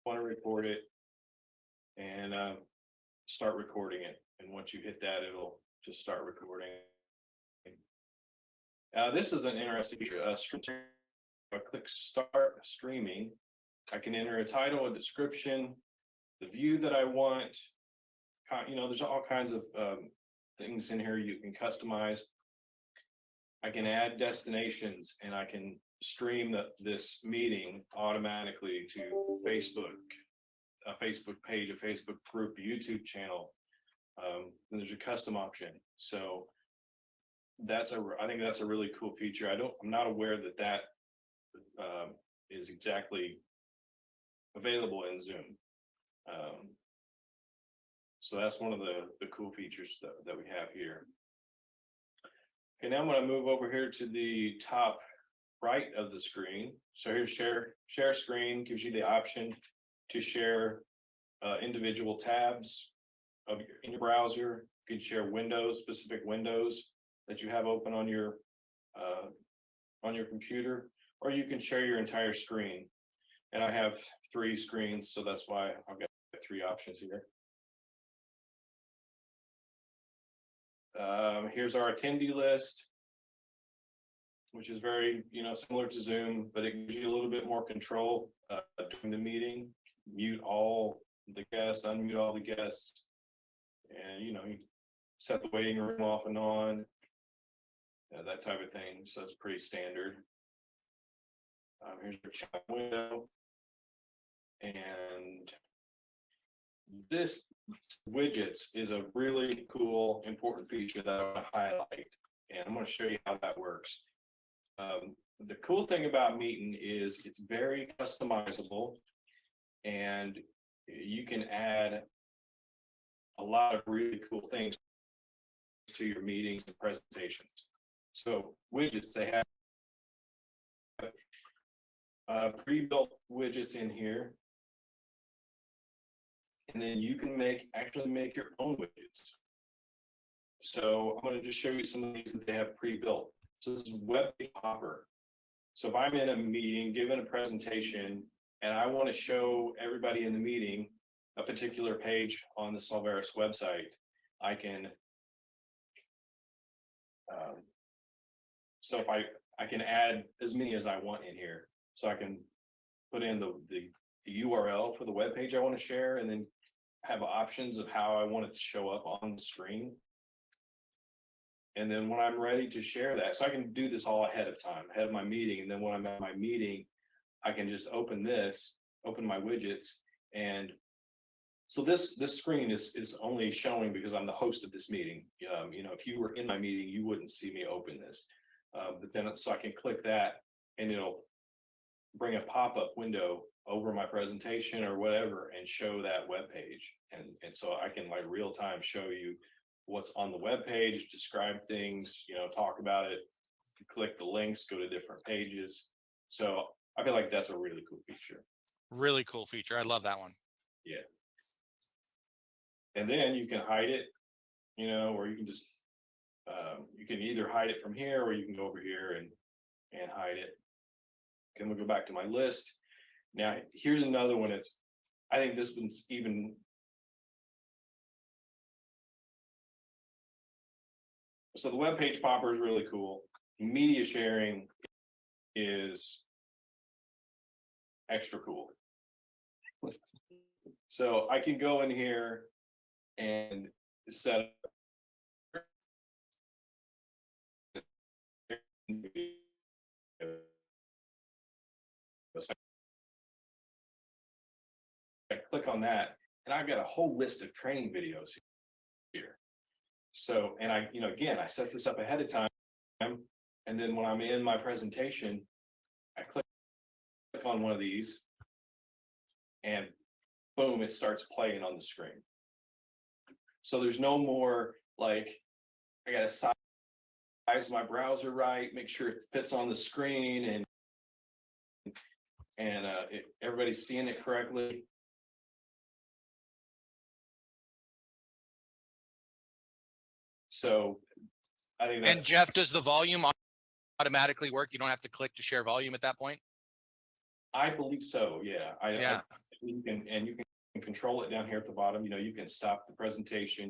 Want to record it and start recording it. And once you hit that, it'll just start recording. This is an interesting feature. I click start streaming. I can enter a title, a description, the view that I want. There's all kinds of things in here you can customize. I can add destinations and I can stream this meeting automatically to Facebook, a Facebook page, a Facebook group, a YouTube channel. And there's a custom option. So I think that's a really cool feature. I'm not aware that is exactly available in Zoom. So that's one of the cool features that we have here. Okay, now I'm going to move over here to the top right of the screen. So here's share screen, gives you the option to share individual tabs in your browser. You can share specific windows that you have open on your computer, or you can share your entire screen. And I have 3 screens, so that's why I've got 3 options here. Here's our attendee list, which is very, similar to Zoom, but it gives you a little bit more control during the meeting. mute all the guests, unmute all the guests, and you set the waiting room off and on, that type of thing. So it's pretty standard. Here's your chat window, and this widgets is a really cool, important feature that I want to highlight, and I'm going to show you how that works. The cool thing about Meetin is it's very customizable, and you can add a lot of really cool things to your meetings and presentations. So widgets, they have pre-built widgets in here, and then you can actually make your own widgets. So I'm going to just show you some of these that they have pre-built. So this is web page popper. So if I'm in a meeting, giving a presentation, and I want to show everybody in the meeting a particular page on the Solveris website, I can. So if I can add as many as I want in here. So I can put in the URL for the web page I want to share, and then have options of how I want it to show up on the screen. And then when I'm ready to share that, so I can do this all ahead of time, ahead of my meeting. And then when I'm at my meeting, I can just open my widgets. And so this screen is only showing because I'm the host of this meeting. If you were in my meeting, you wouldn't see me open this. But then, so I can click that, and it'll bring a pop-up window over my presentation or whatever and show that web page. And so I can like real time show you what's on the web page, describe things, talk about it, click the links, go to different pages. So I feel like that's a really cool feature. Really cool feature. I love that one. Yeah. And then you can hide it, or you can just, you can either hide it from here, or you can go over here and hide it. And we'll go back to my list. Now, here's another one. I think this one's even. So the web page popper is really cool. Media sharing is extra cool. So I can go in here and set up I click on that, and I've got a whole list of training videos here. So, and again, I set this up ahead of time, and then when I'm in my presentation, I click on one of these, and boom, it starts playing on the screen. So there's no more like, I got to size my browser right, make sure it fits on the screen, and everybody's seeing it correctly. So I think And Jeff, does the volume automatically work? You don't have to click to share volume at that point? I believe so, yeah. Yeah. You can control it down here at the bottom. You can stop the presentation.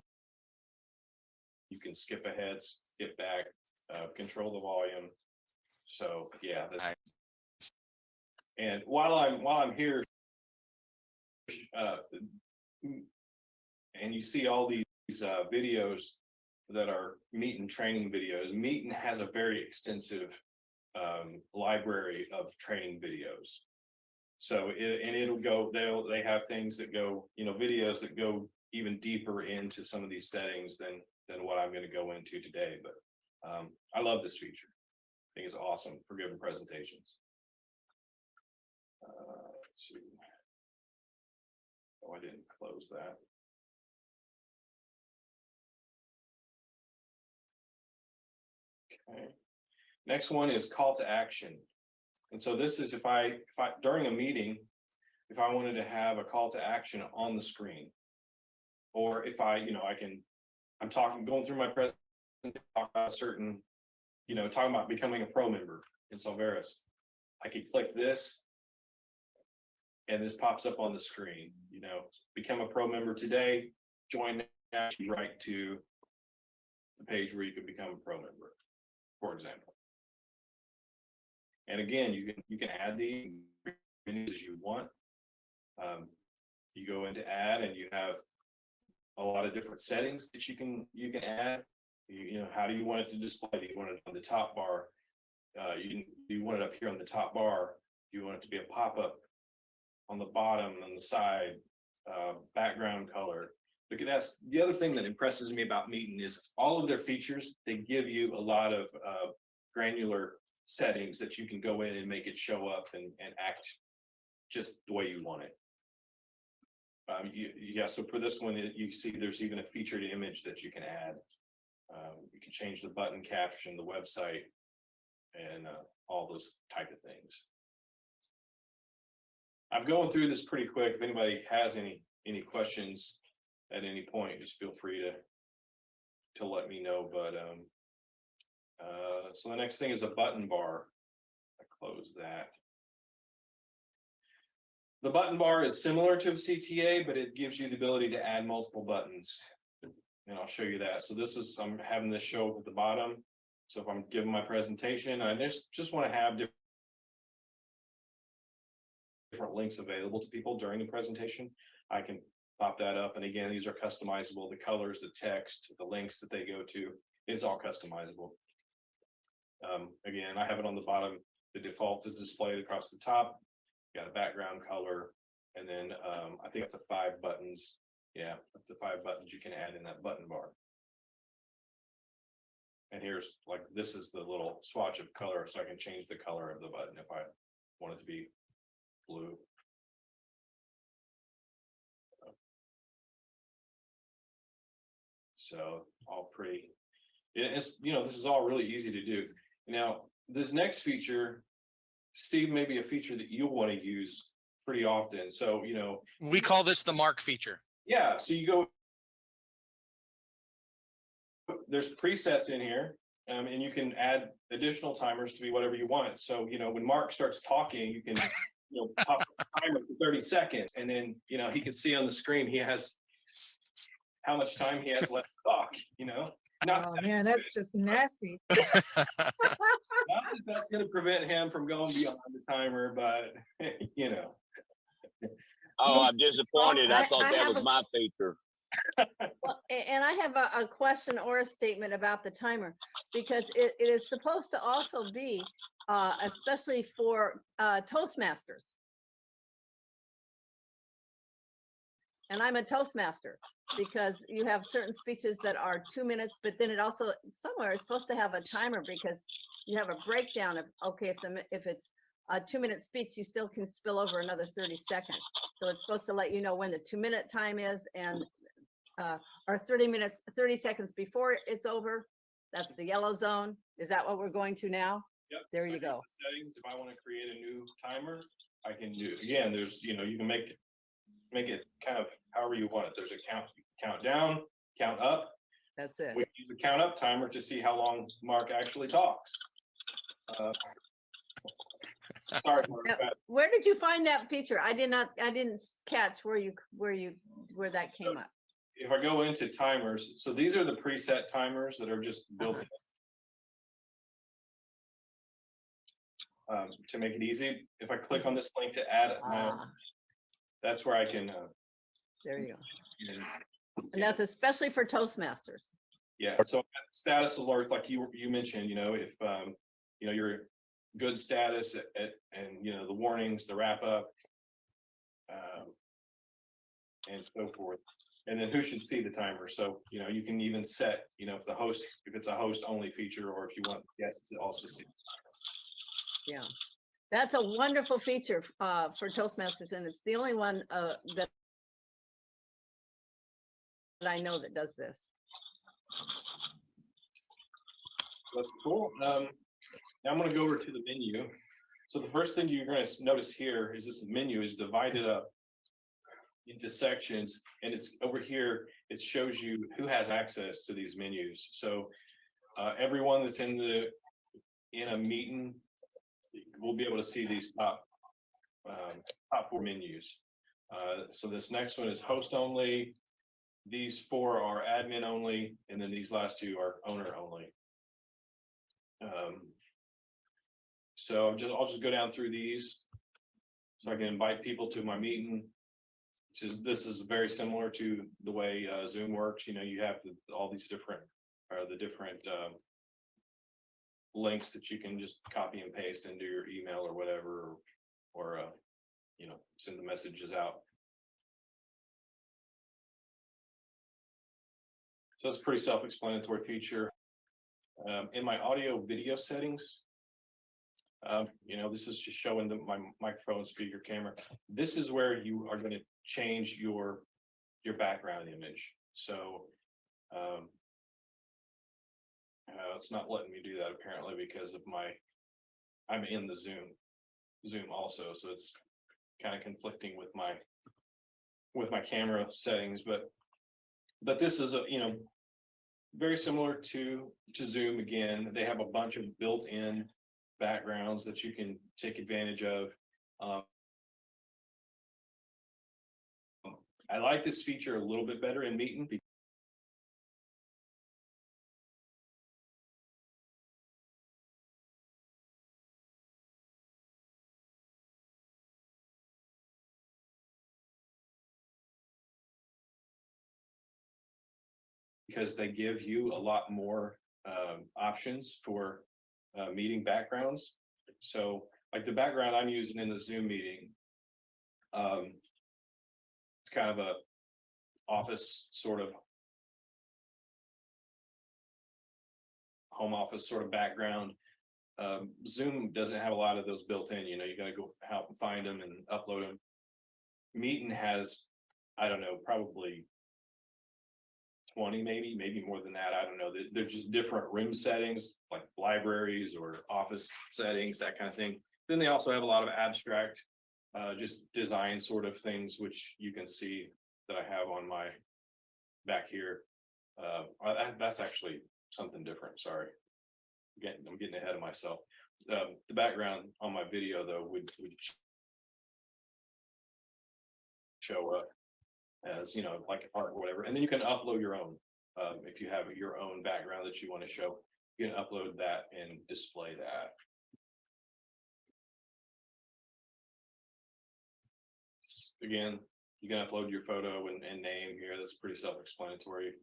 You can skip ahead, skip back, control the volume. So yeah. And while I'm here, and you see all these videos that are Meetin training videos. Meetin has a very extensive library of training videos. So it'll go. They have things that go, videos that go even deeper into some of these settings than what I'm going to go into today. But I love this feature. I think it's awesome for giving presentations. Let's see. Oh, I didn't close that. Okay. Next one is call to action. And so this is if I during a meeting, if I wanted to have a call to action on the screen, or if I'm going through my presentation, talk about a certain, talking about becoming a pro member in Solveris, I could click this, and this pops up on the screen. Become a pro member today, join now, right to the page where you can become a pro member, for example. And again, you can add these as you want. You go into add, and you have a lot of different settings that you can add. You know, how do you want it to display? Do you want it on the top bar? Do you want it up here on the top bar? Do you want it to be a pop-up on the bottom, on the side, background color? Look, that's the other thing that impresses me about Meetin is all of their features. They give you a lot of granular settings that you can go in and make it show up and act just the way you want it. Yeah, so for this one, you see there's even a featured image that you can add. You can change the button caption, the website, and all those type of things. I'm going through this pretty quick. If anybody has any questions at any point, just feel free to let me know. But so the next thing is a button bar. I close that. The button bar is similar to a CTA, but it gives you the ability to add multiple buttons. And I'll show you that. So this is, I'm having this show up at the bottom. So if I'm giving my presentation, I just want to have different links available to people during the presentation. I can pop that up. And again, these are customizable. The colors, the text, the links that they go to, it's all customizable. Again, I have it on the bottom. The default is displayed across the top. Got a background color, and then I think up to 5 buttons. Yeah, up to 5 buttons you can add in that button bar. And here's like, this is the little swatch of color, so I can change the color of the button if I want it to be blue. So all pretty, it's, you know, this is all really easy to do. Now, this next feature, Steve, may be a feature that you'll want to use pretty often. So, you know, We call this the mark feature. yeah, so you go, there's presets in here, and you can add additional timers to be whatever you want. So, you know, when Mark starts talking, you can, you know, pop the timer for 30 seconds, and then, you know, he can see on the screen he has how much time he has left to talk, you know. Not Oh man, that's just nasty. not that that's going to prevent him from going beyond the timer, but you know. Oh, I'm disappointed. I I thought that have was a- my feature. Well, and I have a question or a statement about the timer, because it is supposed to also be, especially for Toastmasters. And I'm a Toastmaster, because you have certain speeches that are 2 minutes, but then it also somewhere is supposed to have a timer, because you have a breakdown of, okay, if it's a 2-minute speech, you still can spill over another 30 seconds. So it's supposed to let you know when the 2-minute time is, and or 30 seconds before it's over. That's the yellow zone. Is that what we're going to now? Yep. There So you go. here's the settings. If I want to create a new timer, I can do. Again, there's, you know, you can make it kind of however you want it. There's a count down, count up. That's it. We use the count up timer to see how long Mark actually talks. Sorry, Mark, Now, but where did you find that feature? I didn't catch where that came up. if I go into timers, so these are the preset timers that are just built in. To make it easy, if I click on this link to add my own, Ah, that's where I can. there you go. And- And that's especially for Toastmasters. Yeah, so at the status alert, like you mentioned, you know, if you know, your good status and you know, the warnings, the wrap up, and so forth. And then who should see the timer. So, you know, you can even set, you know, if it's a host only feature, or if you want guests to also see. Yeah, that's a wonderful feature for Toastmasters, and it's the only one that I know that does this. That's cool. Now I'm going to go over to the menu. So the first thing you're going to notice here is this menu is divided up into sections, and it's over here. It shows you who has access to these menus. So everyone that's in a meeting will be able to see these top 4 menus. So this next one is host only. These 4 are admin only, and then these last 2 are owner only. So I'll just go down through these, so I can invite people to my meeting. this is very similar to the way Zoom works. You know, you have all these different, the different links that you can just copy and paste into your email or whatever, or you know, send the messages out. So it's a pretty self-explanatory feature. In my audio video settings, you know, this is just showing my microphone, speaker, camera. This is where you are going to change your background image. So it's not letting me do that apparently because of I'm in the Zoom also, so it's kind of conflicting with my camera settings, but this is you know, very similar to Zoom. Again, they have a bunch of built-in backgrounds that you can take advantage of. I like this feature a little bit better in Meeting because they give you a lot more options for meeting backgrounds. So like the background I'm using in the Zoom meeting, it's kind of a office sort of home office sort of background. Zoom doesn't have a lot of those built in. You know, you got to go out and find them and upload them. Meeting has, I don't know, probably 20, maybe more than that. I don't know. They're just different room settings, like libraries or office settings, that kind of thing. Then they also have a lot of abstract, just design sort of things, which you can see that I have on my back here. That's actually something different. Sorry, I'm getting ahead of myself. The background on my video though would show up as, you know, like art or whatever, and then you can upload your own. If you have your own background that you want to show, you can upload that and display that. Again, you can upload your photo and name here. That's pretty self-explanatory.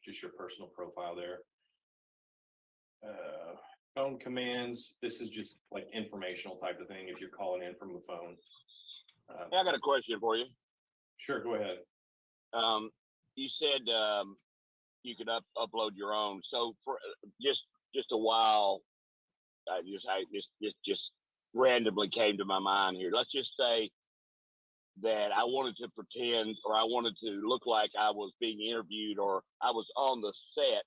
Just your personal profile there. Phone commands. This is just like informational type of thing if you're calling in from the phone. Hey, I got a question for you. Sure, go ahead. You said you could upload your own. So for just a while, I just randomly came to my mind here. Let's just say that I wanted to pretend, or I wanted to look like I was being interviewed, or I was on the set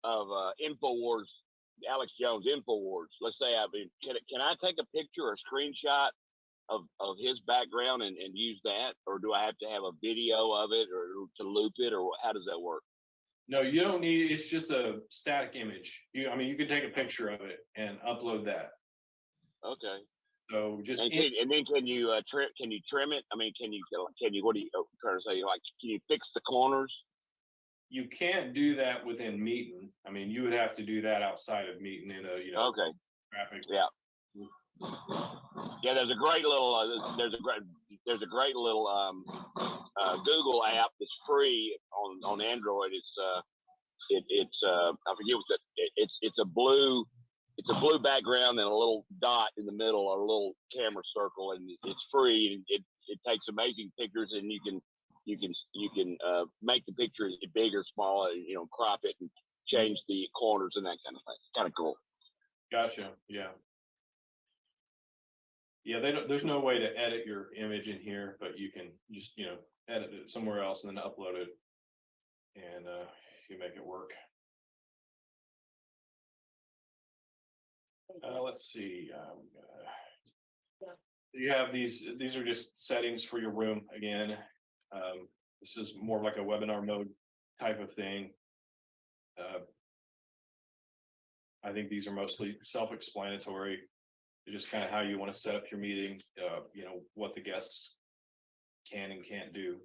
of InfoWars, Alex Jones InfoWars. Let's say can I take a picture or a screenshot of his background and use that, or do I have to have a video of it or to loop it, or how does that work? No, you don't need. It's just a static image. I mean, you can take a picture of it and upload that. Okay. So just and then can you trim it? I mean, can you what are you trying to say? Like, can you fix the corners? You can't do that within Meeting. I mean, you would have to do that outside of Meeting in a, you know, okay, traffic. Yeah. Yeah, there's a great little Google app that's free on Android. It's I forget what it's a blue background and a little dot in the middle, or a little camera circle, and it's free, and it takes amazing pictures, and you can make the picture big or small, you know, crop it and change the corners and that kind of thing. It's kind of cool. Gotcha. Yeah. Yeah, there's no way to edit your image in here, but you can just, you know, edit it somewhere else and then upload it, and you make it work. Let's see. You have these are just settings for your room. Again, this is more like a webinar mode type of thing. I think these are mostly self-explanatory. Just kind of how you want to set up your meeting, you know, what the guests can and can't do.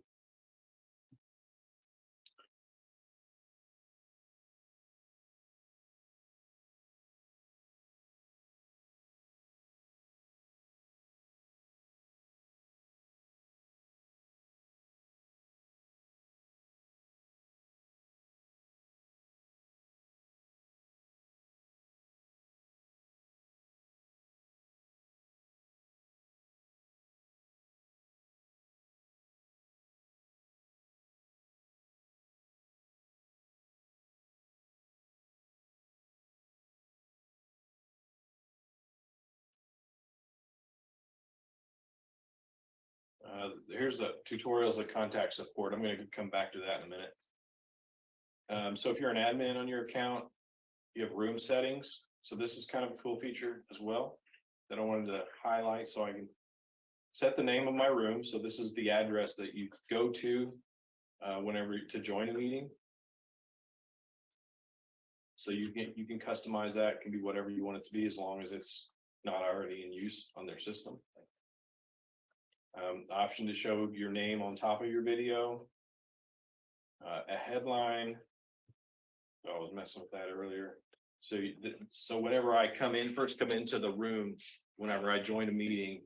Here's the tutorials of contact support. I'm going to come back to that in a minute. So if you're an admin on your account, you have room settings. So this is kind of a cool feature as well that I wanted to highlight, so I can set the name of my room. So this is the address that you go to whenever to join a meeting. So you can customize that. It can be whatever you want it to be, as long as it's not already in use on their system. The option to show your name on top of your video, a headline. Oh, I was messing with that earlier. So whenever I first come into the room, whenever I join a meeting,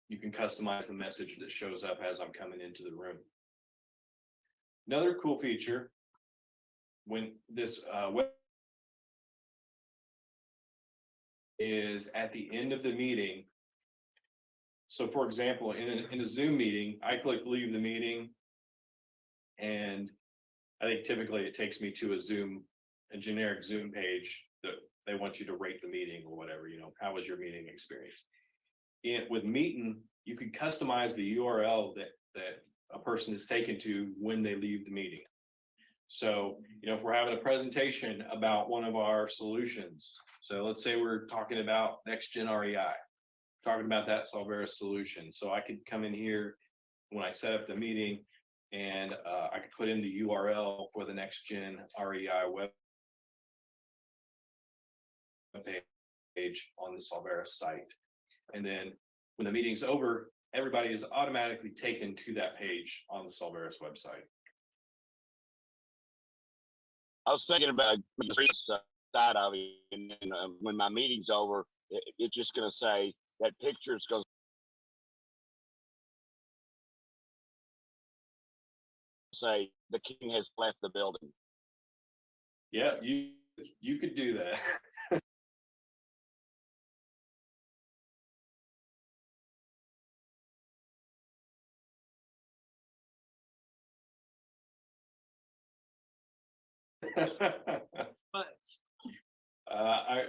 you can customize the message that shows up as I'm coming into the room. Another cool feature, when this is at the end of the meeting. So for example, in a Zoom meeting, I click leave the meeting, and I think typically it takes me to a generic Zoom page that they want you to rate the meeting or whatever, how was your meeting experience? With Meetin, you can customize the URL that a person is taken to when they leave the meeting. So, if we're having a presentation about one of our solutions, so let's say we're talking about next gen REI, talking about that Solvera solution. So I could come in here when I set up the meeting, and I could put in the URL for the next gen REI web page on the Solvera site. And then when the meeting's over, everybody is automatically taken to that page on the Solvera's website. I was thinking about the side of it, and when my meeting's over, it's just going to say that picture's going to say the king has left the building. Yeah, you could do that.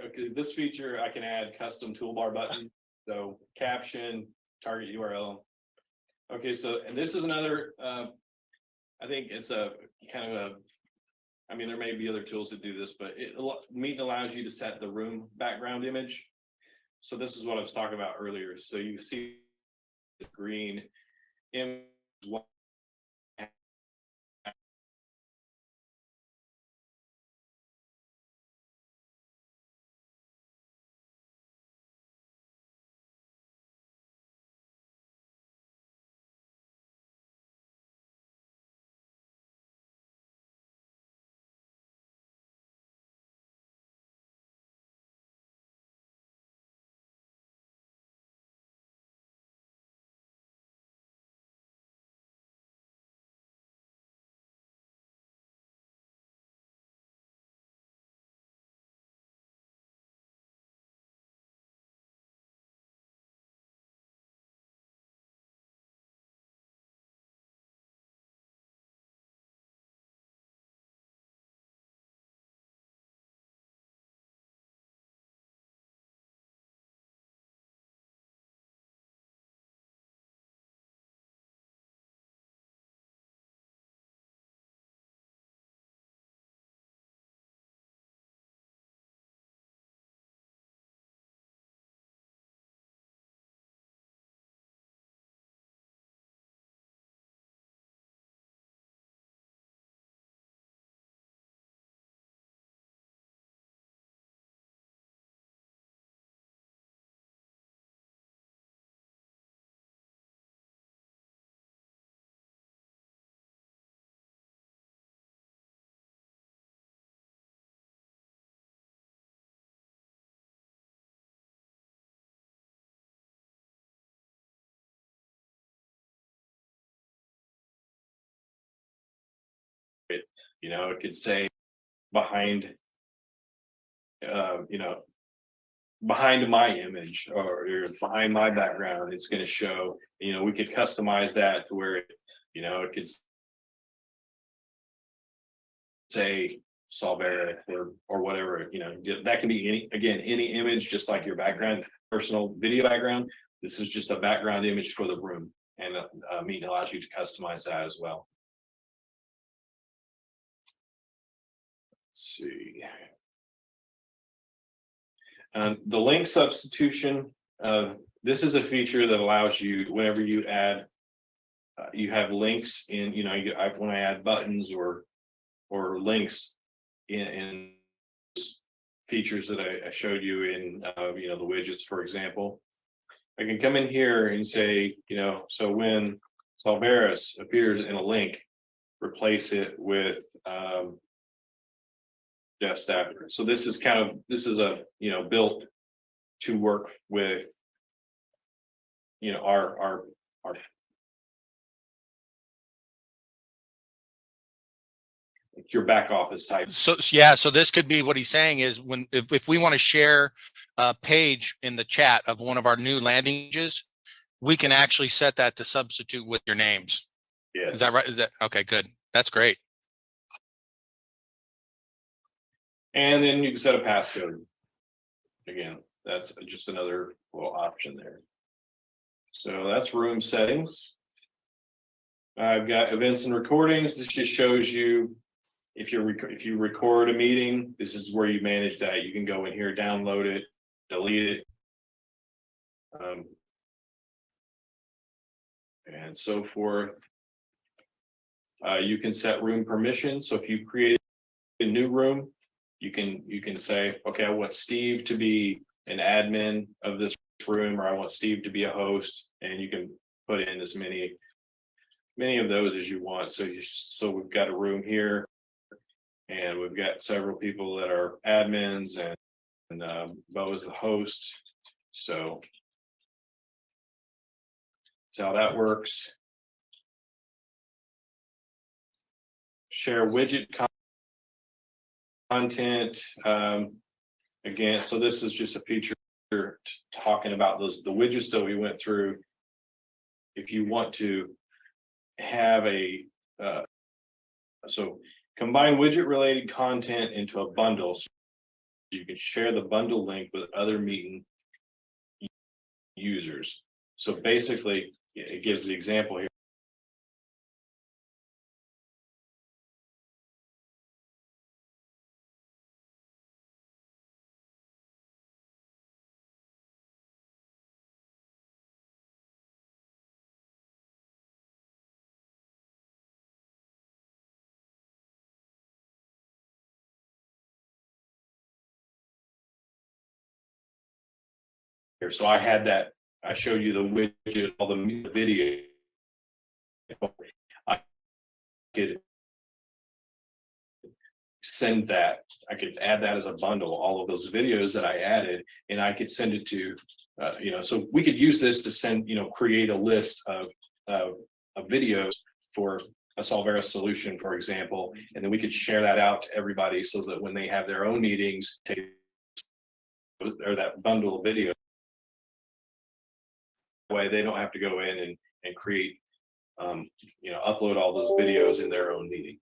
Because this feature, I can add custom toolbar button, so caption, target URL. Okay, so, and this is another, I think it's a kind of there may be other tools that do this, but Meetin allows you to set the room background image. So this is what I was talking about earlier. So you see the green image. It could say behind, behind my image or behind my background, it's going to show, we could customize that to where, it could say Solvera or whatever, that can be any image, just like your background, personal video background. This is just a background image for the room. and Meeting allows you to customize that as well. Let's see. The link substitution, this is a feature that allows you, whenever you add, you have links in, when I add buttons or links in features that I showed you in, the widgets, for example, I can come in here and say, so when Solveras appears in a link, replace it with Jeff Stafford. So this is a built to work with our your back office type. So yeah, so this could be what he's saying is if we want to share a page in the chat of one of our new landing pages, we can actually set that to substitute with your names. Yeah. Is that right? Okay, good. That's great. And then you can set a passcode. Again, that's just another little option there. So that's room settings. I've got events and recordings. This just shows you if you record a meeting, this is where you manage that. You can go in here, download it, delete it, and so forth. You can set room permission. So if you create a new room, you can say, okay, I want Steve to be an admin of this room, or I want Steve to be a host, and you can put in as many of those as you want. So we've got a room here, and we've got several people that are admins, and Bo is the host. So that's how that works. Share widget content. Again, so this is just a feature talking about the widgets that we went through. If you want to have so combine widget related content into a bundle, so you can share the bundle link with other meeting users. So basically, it gives the example here. So I had that, I showed you the widget, all the video. I could send that, I could add that as a bundle, all of those videos that I added, and I could send it to, so we could use this to send, create a list of videos for a Solveras solution, for example, and then we could share that out to everybody so that when they have their own meetings, or that bundle of videos, way they don't have to go in and create upload all those videos in their own meeting.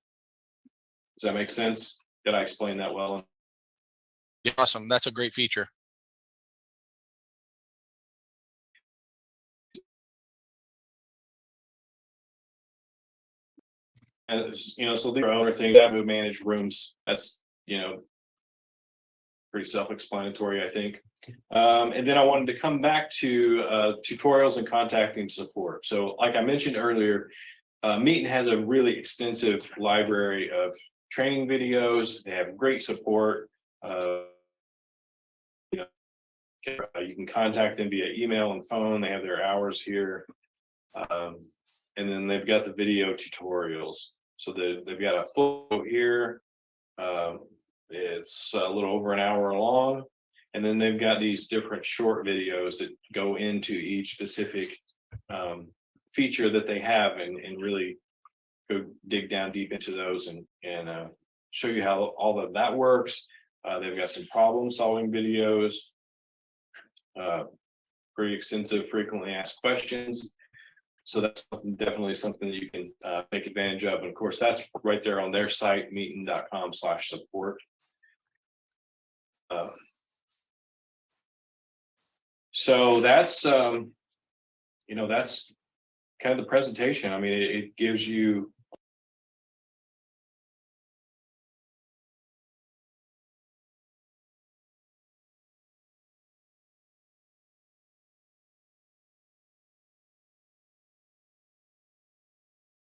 Does that make sense? Did I explain that well? Yeah, awesome. That's a great feature. And so the owner things that we manage rooms, that's pretty self-explanatory, I think. And then I wanted to come back to tutorials and contacting support. So like I mentioned earlier, Meetin has a really extensive library of training videos. They have great support. You can contact them via email and phone. They have their hours here. And then they've got the video tutorials. So they've got a full here. It's a little over an hour long. And then they've got these different short videos that go into each specific feature that they have and really go dig down deep into those and show you how all of that works. They've got some problem solving videos, pretty extensive frequently asked questions. So that's definitely something that you can take advantage of. And of course, that's right there on their site, meetin.com/support. So that's, that's kind of the presentation. I mean, it gives you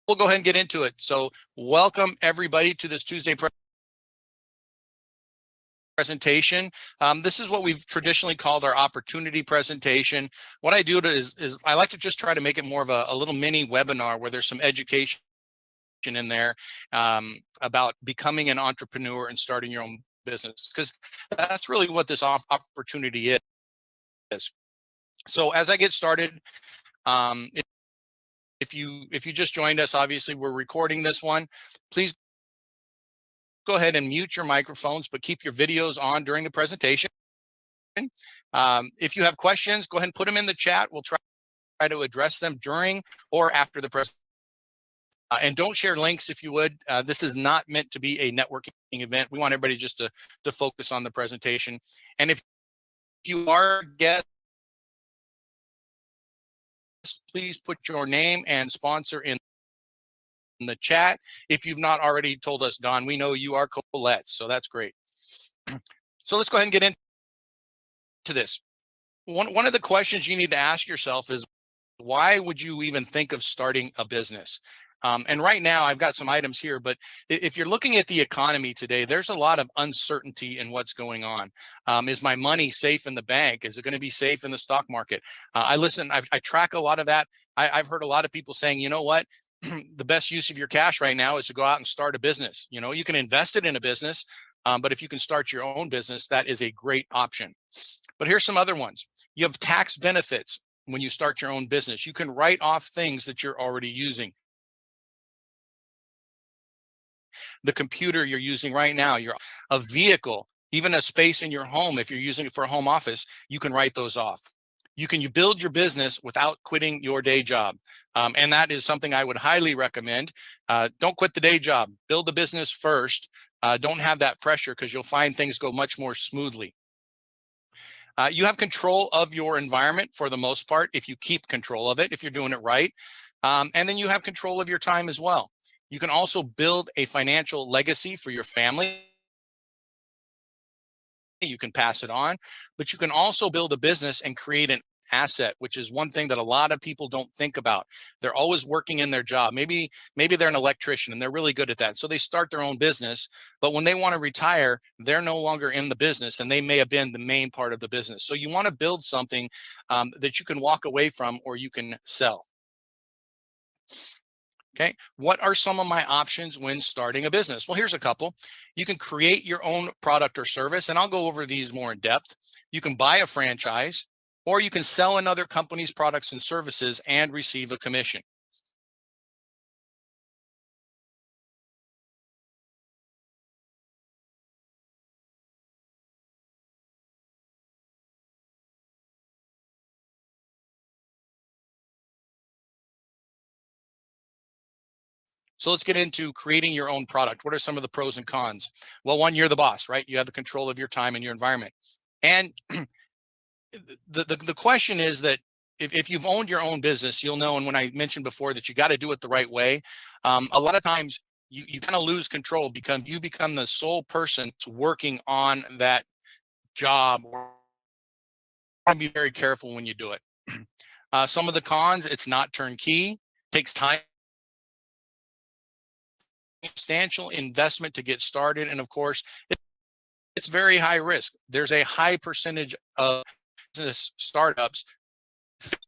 We'll go ahead and get into it. So welcome everybody to this Tuesday presentation. This is what we've traditionally called our opportunity presentation. What I do is I like to just try to make it more of a little mini webinar where there's some education in there about becoming an entrepreneur and starting your own business, because that's really what this opportunity is. So as I get started, if you just joined us, obviously we're recording this one. Please go ahead and mute your microphones, but keep your videos on during the presentation. If you have questions, go ahead and put them in the chat. We'll try to address them during or after the presentation. And don't share links if you would. This is not meant to be a networking event. We want everybody just to focus on the presentation. And if you are a guest, please put your name and sponsor in the chat. If you've not already told us, Don, we know you are Colette, so that's great. So let's go ahead and get into this. One of the questions you need to ask yourself is, why would you even think of starting a business? And right now I've got some items here, but if you're looking at the economy today, there's a lot of uncertainty in what's going on. Is my money safe in the bank? Is it going to be safe in the stock market? I track a lot of that. I've heard a lot of people saying, you know what? The best use of your cash right now is to go out and start a business. You know, you can invest it in a business, but if you can start your own business, that is a great option. But here's some other ones. You have tax benefits when you start your own business. You can write off things that you're already using. The computer you're using right now, a vehicle, even a space in your home, if you're using it for a home office, you can write those off. You build your business without quitting your day job. And that is something I would highly recommend. Don't quit the day job. Build the business first. Don't have that pressure, because you'll find things go much more smoothly. You have control of your environment for the most part, if you keep control of it, if you're doing it right. And then you have control of your time as well. You can also build a financial legacy for your family. You can pass it on, but you can also build a business and create an asset, which is one thing that a lot of people don't think about. They're always working in their job. Maybe they're an electrician and they're really good at that, so they start their own business, but when they want to retire, they're no longer in the business and they may have been the main part of the business. So you want to build something that you can walk away from or you can sell. Okay, what are some of my options when starting a business? Well, here's a couple. You can create your own product or service, and I'll go over these more in depth. You can buy a franchise, or you can sell another company's products and services and receive a commission. So let's get into creating your own product. What are some of the pros and cons? Well, one, you're the boss, right? You have the control of your time and your environment. And the question is that if you've owned your own business, you'll know, and when I mentioned before that you got to do it the right way, a lot of times you kind of lose control because you become the sole person working on that job. Be very careful when you do it. Some of the cons: it's not turnkey, takes time, substantial investment to get started, and of course, it's very high risk. There's a high percentage of business startups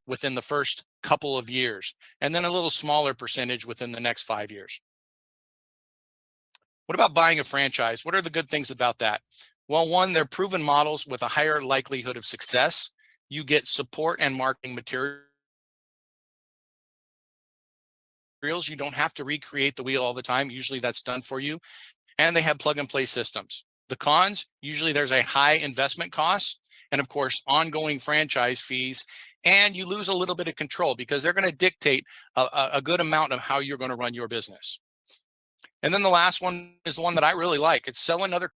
within the first couple of years, and then a little smaller percentage within the next 5 years. What about buying a franchise? What are the good things about that? Well, one, they're proven models with a higher likelihood of success. You get support and marketing materials. You don't have to recreate the wheel all the time. Usually that's done for you. And they have plug and play systems. The cons: usually there's a high investment cost, and of course, ongoing franchise fees, and you lose a little bit of control because they're going to dictate a good amount of how you're going to run your business. And then the last one is the one that I really like. It's sell another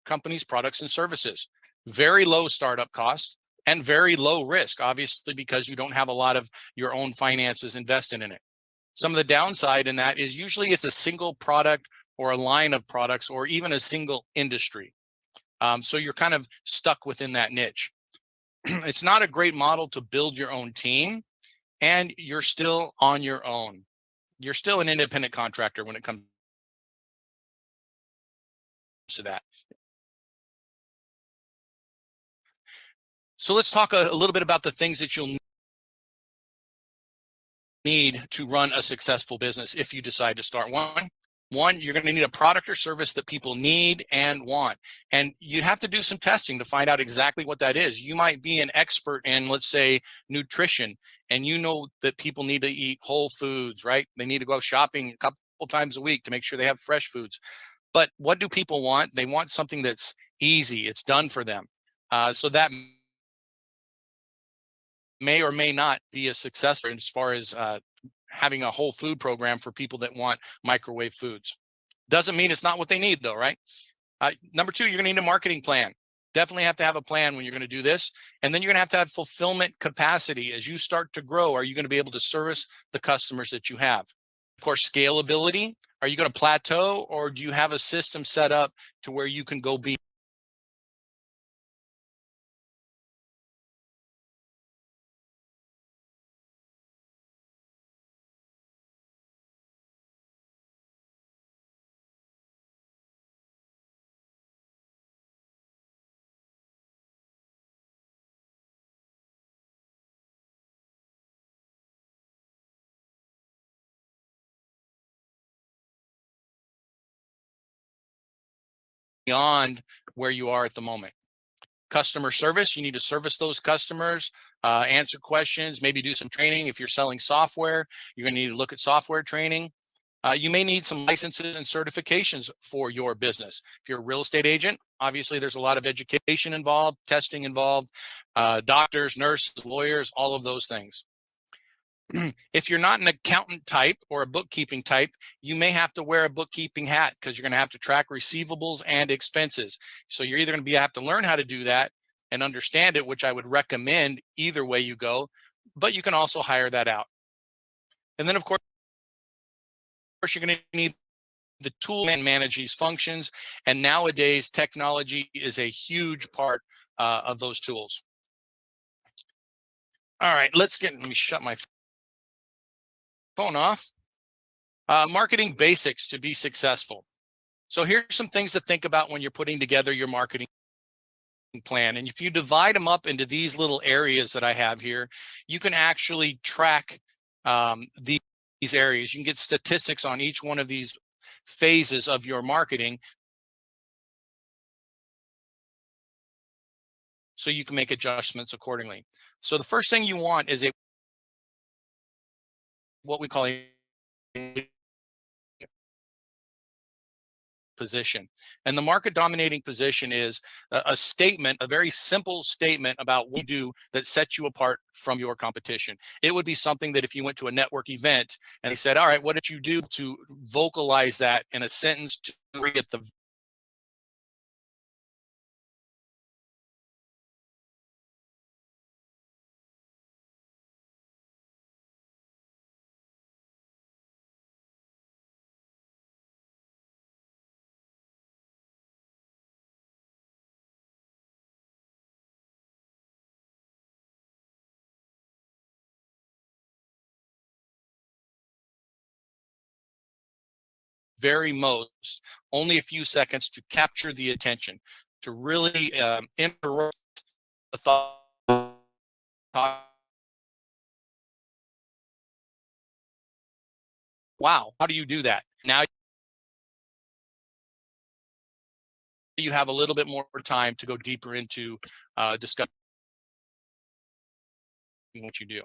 company's products and services. Very low startup costs and very low risk, obviously, because you don't have a lot of your own finances invested in it. Some of the downside in that is usually it's a single product or a line of products or even a single industry. So you're kind of stuck within that niche. It's not a great model to build your own team, and you're still on your own. You're still an independent contractor when it comes to that. So let's talk a little bit about the things that you'll need to run a successful business if you decide to start one. One, you're going to need a product or service that people need and want. And you have to do some testing to find out exactly what that is. You might be an expert in, let's say, nutrition, and you know that people need to eat whole foods, right? They need to go shopping a couple times a week to make sure they have fresh foods. But what do people want? They want something that's easy. It's done for them. So that may or may not be a success as far as having a whole food program for people that want microwave foods. Doesn't mean it's not what they need though, right? Number two, you're gonna need a marketing plan. Definitely have to have a plan when you're gonna do this. And then you're gonna have fulfillment capacity. As you start to grow, are you gonna be able to service the customers that you have? Of course, scalability. Are you gonna plateau, or do you have a system set up to where you can go be beyond where you are at the moment? Customer service, you need to service those customers, answer questions, maybe do some training. If you're selling software, you're going to need to look at software training. You may need some licenses and certifications for your business. If you're a real estate agent, obviously there's a lot of education involved, testing involved, doctors, nurses, lawyers, all of those things. If you're not an accountant type or a bookkeeping type, you may have to wear a bookkeeping hat because you're going to have to track receivables and expenses. So you're either going to have to learn how to do that and understand it, which I would recommend either way you go, but you can also hire that out. And then of course, you're going to need the tool and manage these functions. And nowadays, technology is a huge part of those tools. All right, let me shut my phone off. Marketing basics to be successful. So here's some things to think about when you're putting together your marketing plan. And if you divide them up into these little areas that I have here, you can actually track these areas. You can get statistics on each one of these phases of your marketing, so you can make adjustments accordingly. So the first thing you want is what we call a position. And the market dominating position is a statement, a very simple statement about what you do that sets you apart from your competition. It would be something that if you went to a network event and they said, all right, what did you do to vocalize that in a sentence to get the very most, only a few seconds to capture the attention, to really interrupt the thought. Wow, how do you do that? Now you have a little bit more time to go deeper into discussing what you do.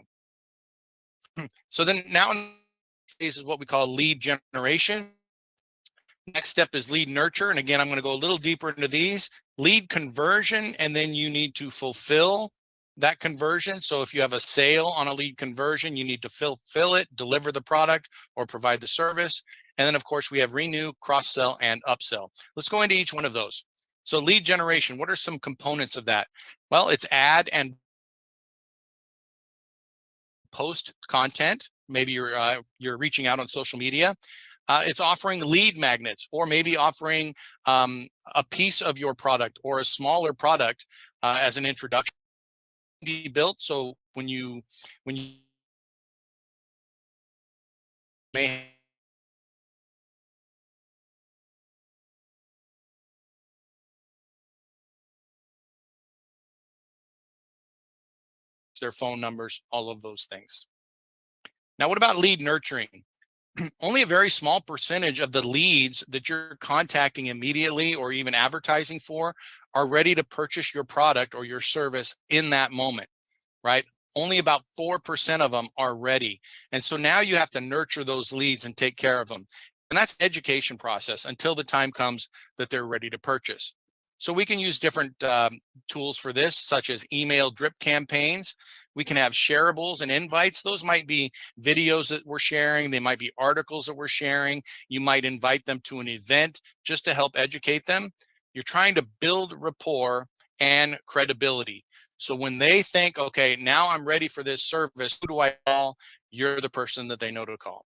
So then now this is what we call lead generation. Next step is lead nurture. And again, I'm going to go a little deeper into these. Lead conversion, and then you need to fulfill that conversion. So if you have a sale on a lead conversion, you need to fulfill it, deliver the product, or provide the service. And then of course we have renew, cross-sell, and upsell. Let's go into each one of those. So lead generation, what are some components of that? Well, it's add and post content. Maybe you're reaching out on social media. It's offering lead magnets, or maybe offering a piece of your product or a smaller product as an introduction to be built. So when you may their phone numbers, all of those things. Now, what about lead nurturing? Only a very small percentage of the leads that you're contacting immediately or even advertising for are ready to purchase your product or your service in that moment, right? Only about 4% of them are ready. And so now you have to nurture those leads and take care of them. And that's the education process until the time comes that they're ready to purchase. So we can use different tools for this, such as email drip campaigns. We can have shareables and invites. Those might be videos that we're sharing. They might be articles that we're sharing. You might invite them to an event just to help educate them. You're trying to build rapport and credibility. So when they think, okay, now I'm ready for this service, who do I call? You're the person that they know to call.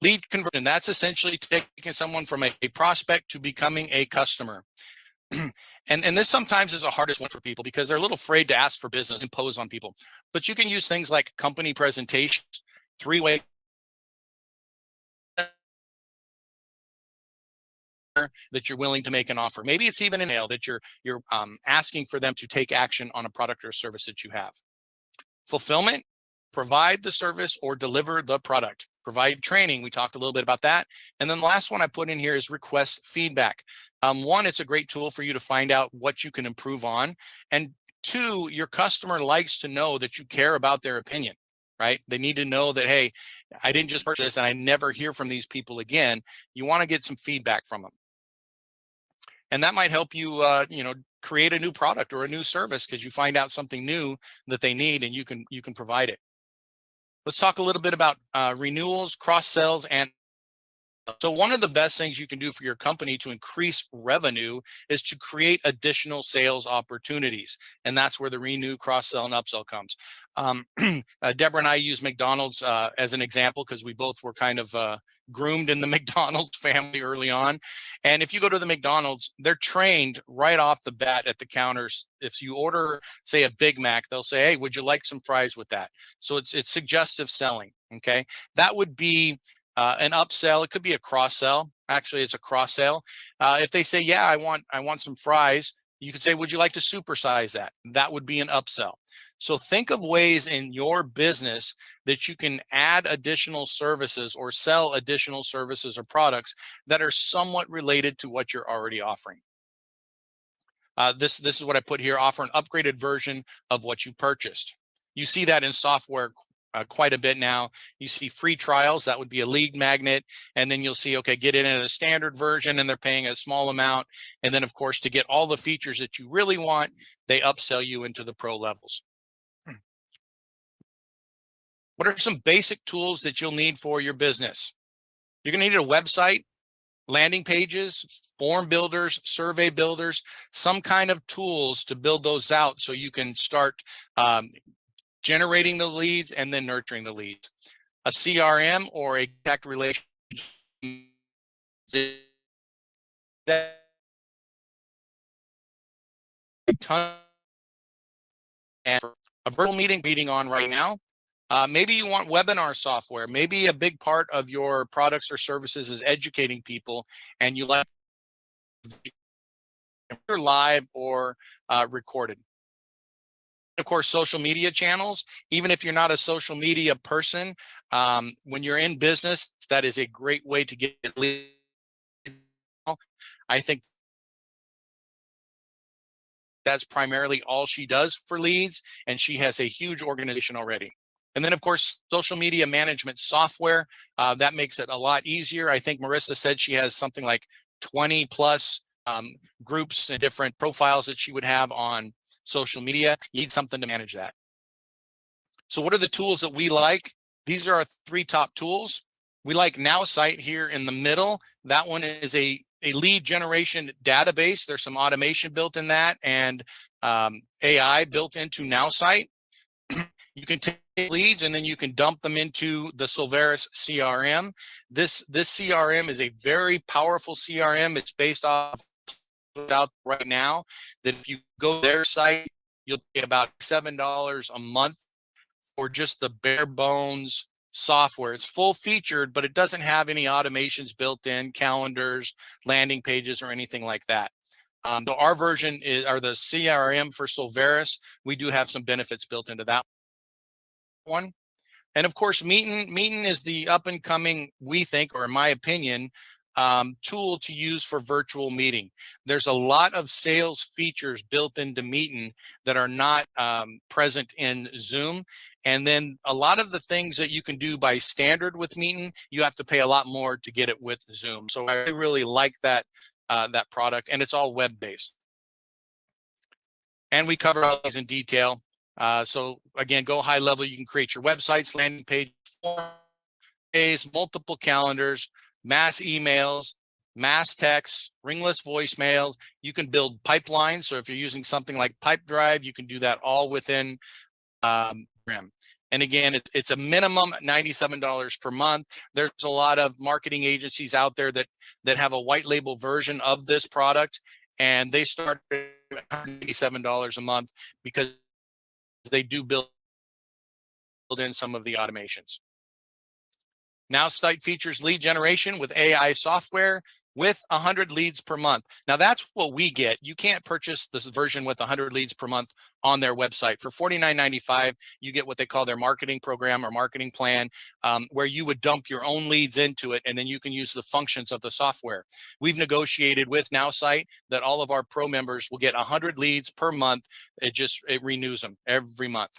Lead conversion, that's essentially taking someone from a prospect to becoming a customer. And this sometimes is the hardest one for people because they're a little afraid to ask for business, impose on people. But you can use things like company presentations, three-way that you're willing to make an offer. Maybe it's even an email that you're asking for them to take action on a product or service that you have. Fulfillment, provide the service or deliver the product. Provide training, we talked a little bit about that. And then the last one I put in here is request feedback. One, it's a great tool for you to find out what you can improve on. And two, your customer likes to know that you care about their opinion, right? They need to know that, hey, I didn't just purchase this and I never hear from these people again. You want to get some feedback from them. And that might help you, create a new product or a new service because you find out something new that they need and you can provide it. Let's talk a little bit about renewals, cross sells, and so one of the best things you can do for your company to increase revenue is to create additional sales opportunities. And that's where the renew, cross sell, and upsell comes. Deborah and I use McDonald's as an example because we both were kind of groomed in the McDonald's family early on. And if you go to the McDonald's, they're trained right off the bat at the counters. If you order, say, a Big Mac, they'll say, hey, would you like some fries with that? So it's suggestive selling, okay? That would be an upsell. It could be a cross sell. Actually, it's a cross sell. If they say, yeah, I want some fries, you could say, would you like to supersize that? That would be an upsell. So think of ways in your business that you can add additional services or sell additional services or products that are somewhat related to what you're already offering. This is what I put here: offer an upgraded version of what you purchased. You see that in software quite a bit now. You see free trials, that would be a lead magnet, and then you'll see, okay, get it in a standard version and they're paying a small amount. And then of course, to get all the features that you really want, they upsell you into the pro levels. What are some basic tools that you'll need for your business? You're gonna need a website, landing pages, form builders, survey builders, some kind of tools to build those out so you can start generating the leads and then nurturing the leads. A CRM or a contact relationship and a virtual meeting on right now. Maybe you want webinar software. Maybe a big part of your products or services is educating people and you like live or recorded. Of course, social media channels, even if you're not a social media person, when you're in business, that is a great way to get leads. I think that's primarily all she does for leads, and she has a huge organization already. And then, of course, social media management software, that makes it a lot easier. I think Marissa said she has something like 20 plus groups and different profiles that she would have on social media. You need something to manage that. So what are the tools that we like? These are our 3 top tools. We like NowSite here in the middle. That one is a lead generation database. There's some automation built in that and AI built into NowSite. You can take leads and then you can dump them into the Silveris CRM. This CRM is a very powerful CRM. It's based off out right now that if you go to their site, you'll pay about $7 a month for just the bare bones software. It's full featured, but it doesn't have any automations built in, calendars, landing pages, or anything like that. So our version are the CRM for Silveris. We do have some benefits built into that one. And of course, Meetin is the up and coming, we think, or in my opinion, tool to use for virtual meeting. There's a lot of sales features built into Meetin that are not present in Zoom. And then a lot of the things that you can do by standard with Meetin, you have to pay a lot more to get it with Zoom. So I really like that product, and it's all web-based. And we cover all these in detail. So again, go high level. You can create your websites, landing pages, multiple calendars, mass emails, mass texts, ringless voicemails. You can build pipelines. So if you're using something like Pipedrive, you can do that all within RIM. And again, it's a minimum $97 per month. There's a lot of marketing agencies out there that have a white label version of this product, and they start at $187 a month because they do build in some of the automations. NowSite features lead generation with AI software with 100 leads per month. Now that's what we get. You can't purchase this version with 100 leads per month on their website. For $49.95, you get what they call their marketing program or marketing plan, where you would dump your own leads into it, and then you can use the functions of the software. We've negotiated with NowSite that all of our pro members will get 100 leads per month. It renews them every month.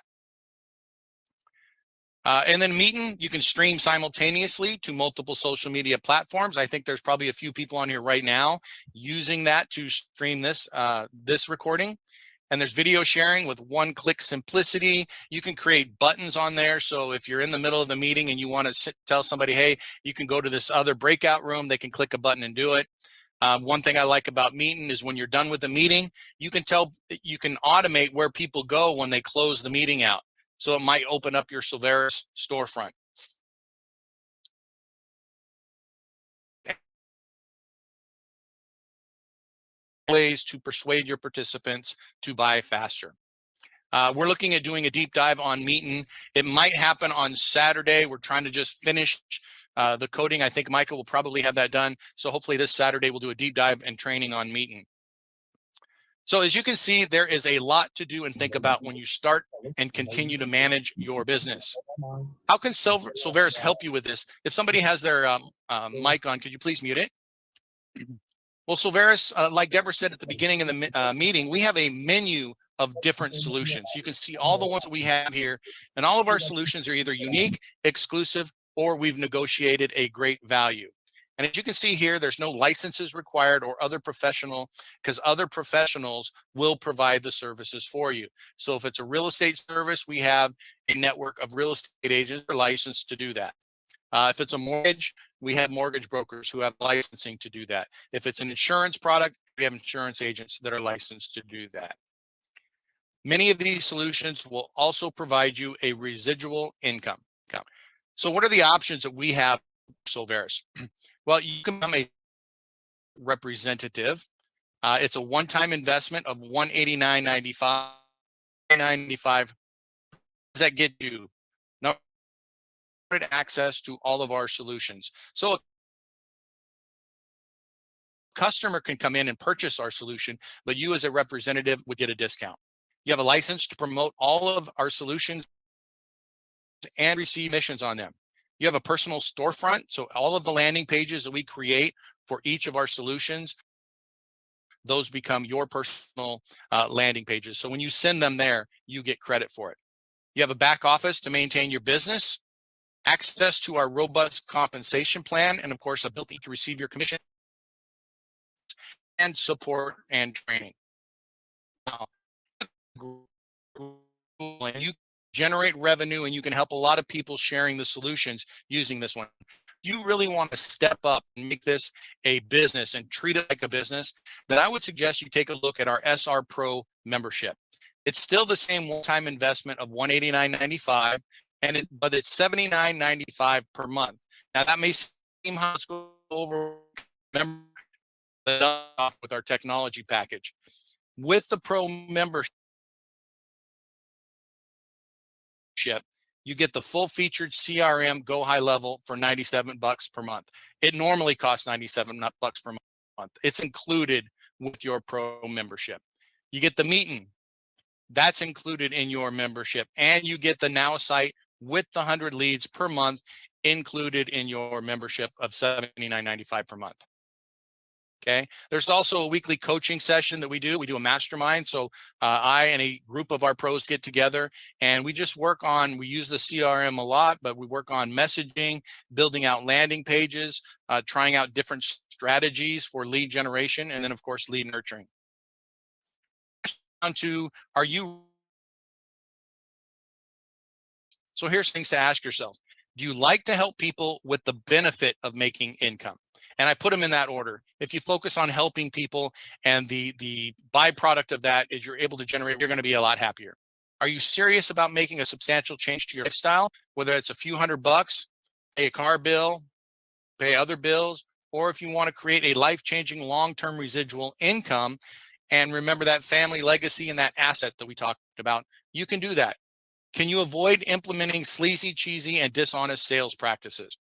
And then Meetin, you can stream simultaneously to multiple social media platforms. I think there's probably a few people on here right now using that to stream this recording. And there's video sharing with one-click simplicity. You can create buttons on there. So if you're in the middle of the meeting and you want to tell somebody, hey, you can go to this other breakout room, they can click a button and do it. One thing I like about Meetin is when you're done with the meeting, you can automate where people go when they close the meeting out. So it might open up your Silveris storefront. Ways to persuade your participants to buy faster. We're looking at doing a deep dive on Meetin. It might happen on Saturday. We're trying to just finish the coding. I think Michael will probably have that done. So hopefully this Saturday we'll do a deep dive and training on Meetin. So as you can see, there is a lot to do and think about when you start and continue to manage your business. How can Silveris help you with this? If somebody has their mic on, could you please mute it? Well, Silveris, like Deborah said at the beginning of the meeting, we have a menu of different solutions. You can see all the ones that we have here, and all of our solutions are either unique, exclusive, or we've negotiated a great value. And as you can see here, there's no licenses required or other professional, because other professionals will provide the services for you. So if it's a real estate service, we have a network of real estate agents are licensed to do that. If it's a mortgage, we have mortgage brokers who have licensing to do that. If it's an insurance product, we have insurance agents that are licensed to do that. Many of these solutions will also provide you a residual income. So what are the options that we have for Silveris? Well, you can become a representative. It's a one-time investment of $189.95. What does that get you? No access to all of our solutions. So a customer can come in and purchase our solution, but you as a representative would get a discount. You have a license to promote all of our solutions and receive commissions on them. You have a personal storefront, so all of the landing pages that we create for each of our solutions, those become your personal landing pages. So when you send them there, you get credit for it. You have a back office to maintain your business, access to our robust compensation plan, and of course, ability to receive your commission and support and training. Now, and you generate revenue and you can help a lot of people sharing the solutions using this one. you really want to step up and make this a business and treat it like a business, then I would suggest you take a look at our SR Pro membership. It's still the same one-time investment of $189.95, but it's $79.95 per month. Now that may seem high. Let's go over with our technology package. With the Pro membership, you get the full featured CRM Go High Level for $97 per month. It normally costs $97 per month. It's included with your Pro membership. You get the meeting. That's included in your membership, and you get the Now site with the 100 leads per month included in your membership of $79.95 per month. Okay. There's also a weekly coaching session that we do. We do a mastermind. So I and a group of our pros get together and we just work on, we use the CRM a lot, but we work on messaging, building out landing pages, trying out different strategies for lead generation, and then of course, lead nurturing. On to, are you? So here's things to ask yourself. Do you like to help people with the benefit of making income? And I put them in that order. If you focus on helping people and the byproduct of that is you're able to generate, you're going to be a lot happier. Are you serious about making a substantial change to your lifestyle? Whether it's a few $100, pay a car bill, pay other bills, or if you want to create a life-changing long-term residual income and remember that family legacy and that asset that we talked about, you can do that. Can you avoid implementing sleazy, cheesy, and dishonest sales practices?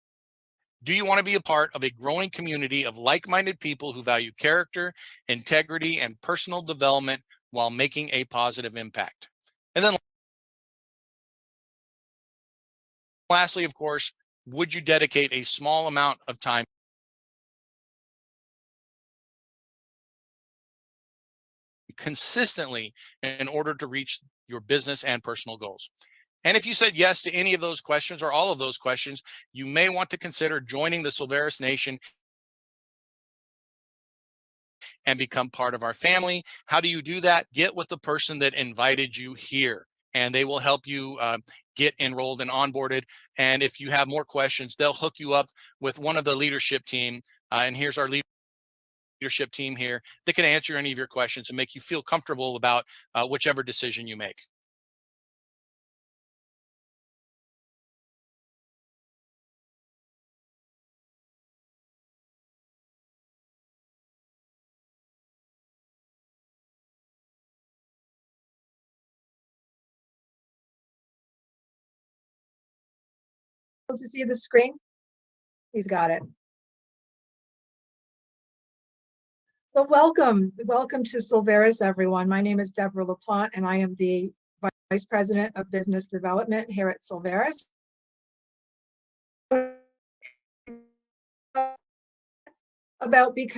Do you want to be a part of a growing community of like-minded people who value character, integrity, and personal development while making a positive impact? And then lastly, of course, would you dedicate a small amount of time consistently in order to reach your business and personal goals? And if you said yes to any of those questions or all of those questions, you may want to consider joining the Silveris Nation and become part of our family. How do you do that? Get with the person that invited you here, and they will help you get enrolled and onboarded. And if you have more questions, they'll hook you up with one of the leadership team. And here's our leadership team here that can answer any of your questions and make you feel comfortable about whichever decision you make. To see the screen? He's got it. So welcome to Silveris, everyone. My name is Deborah LaPlante, and I am the Vice President of Business Development here at Silveris. About becoming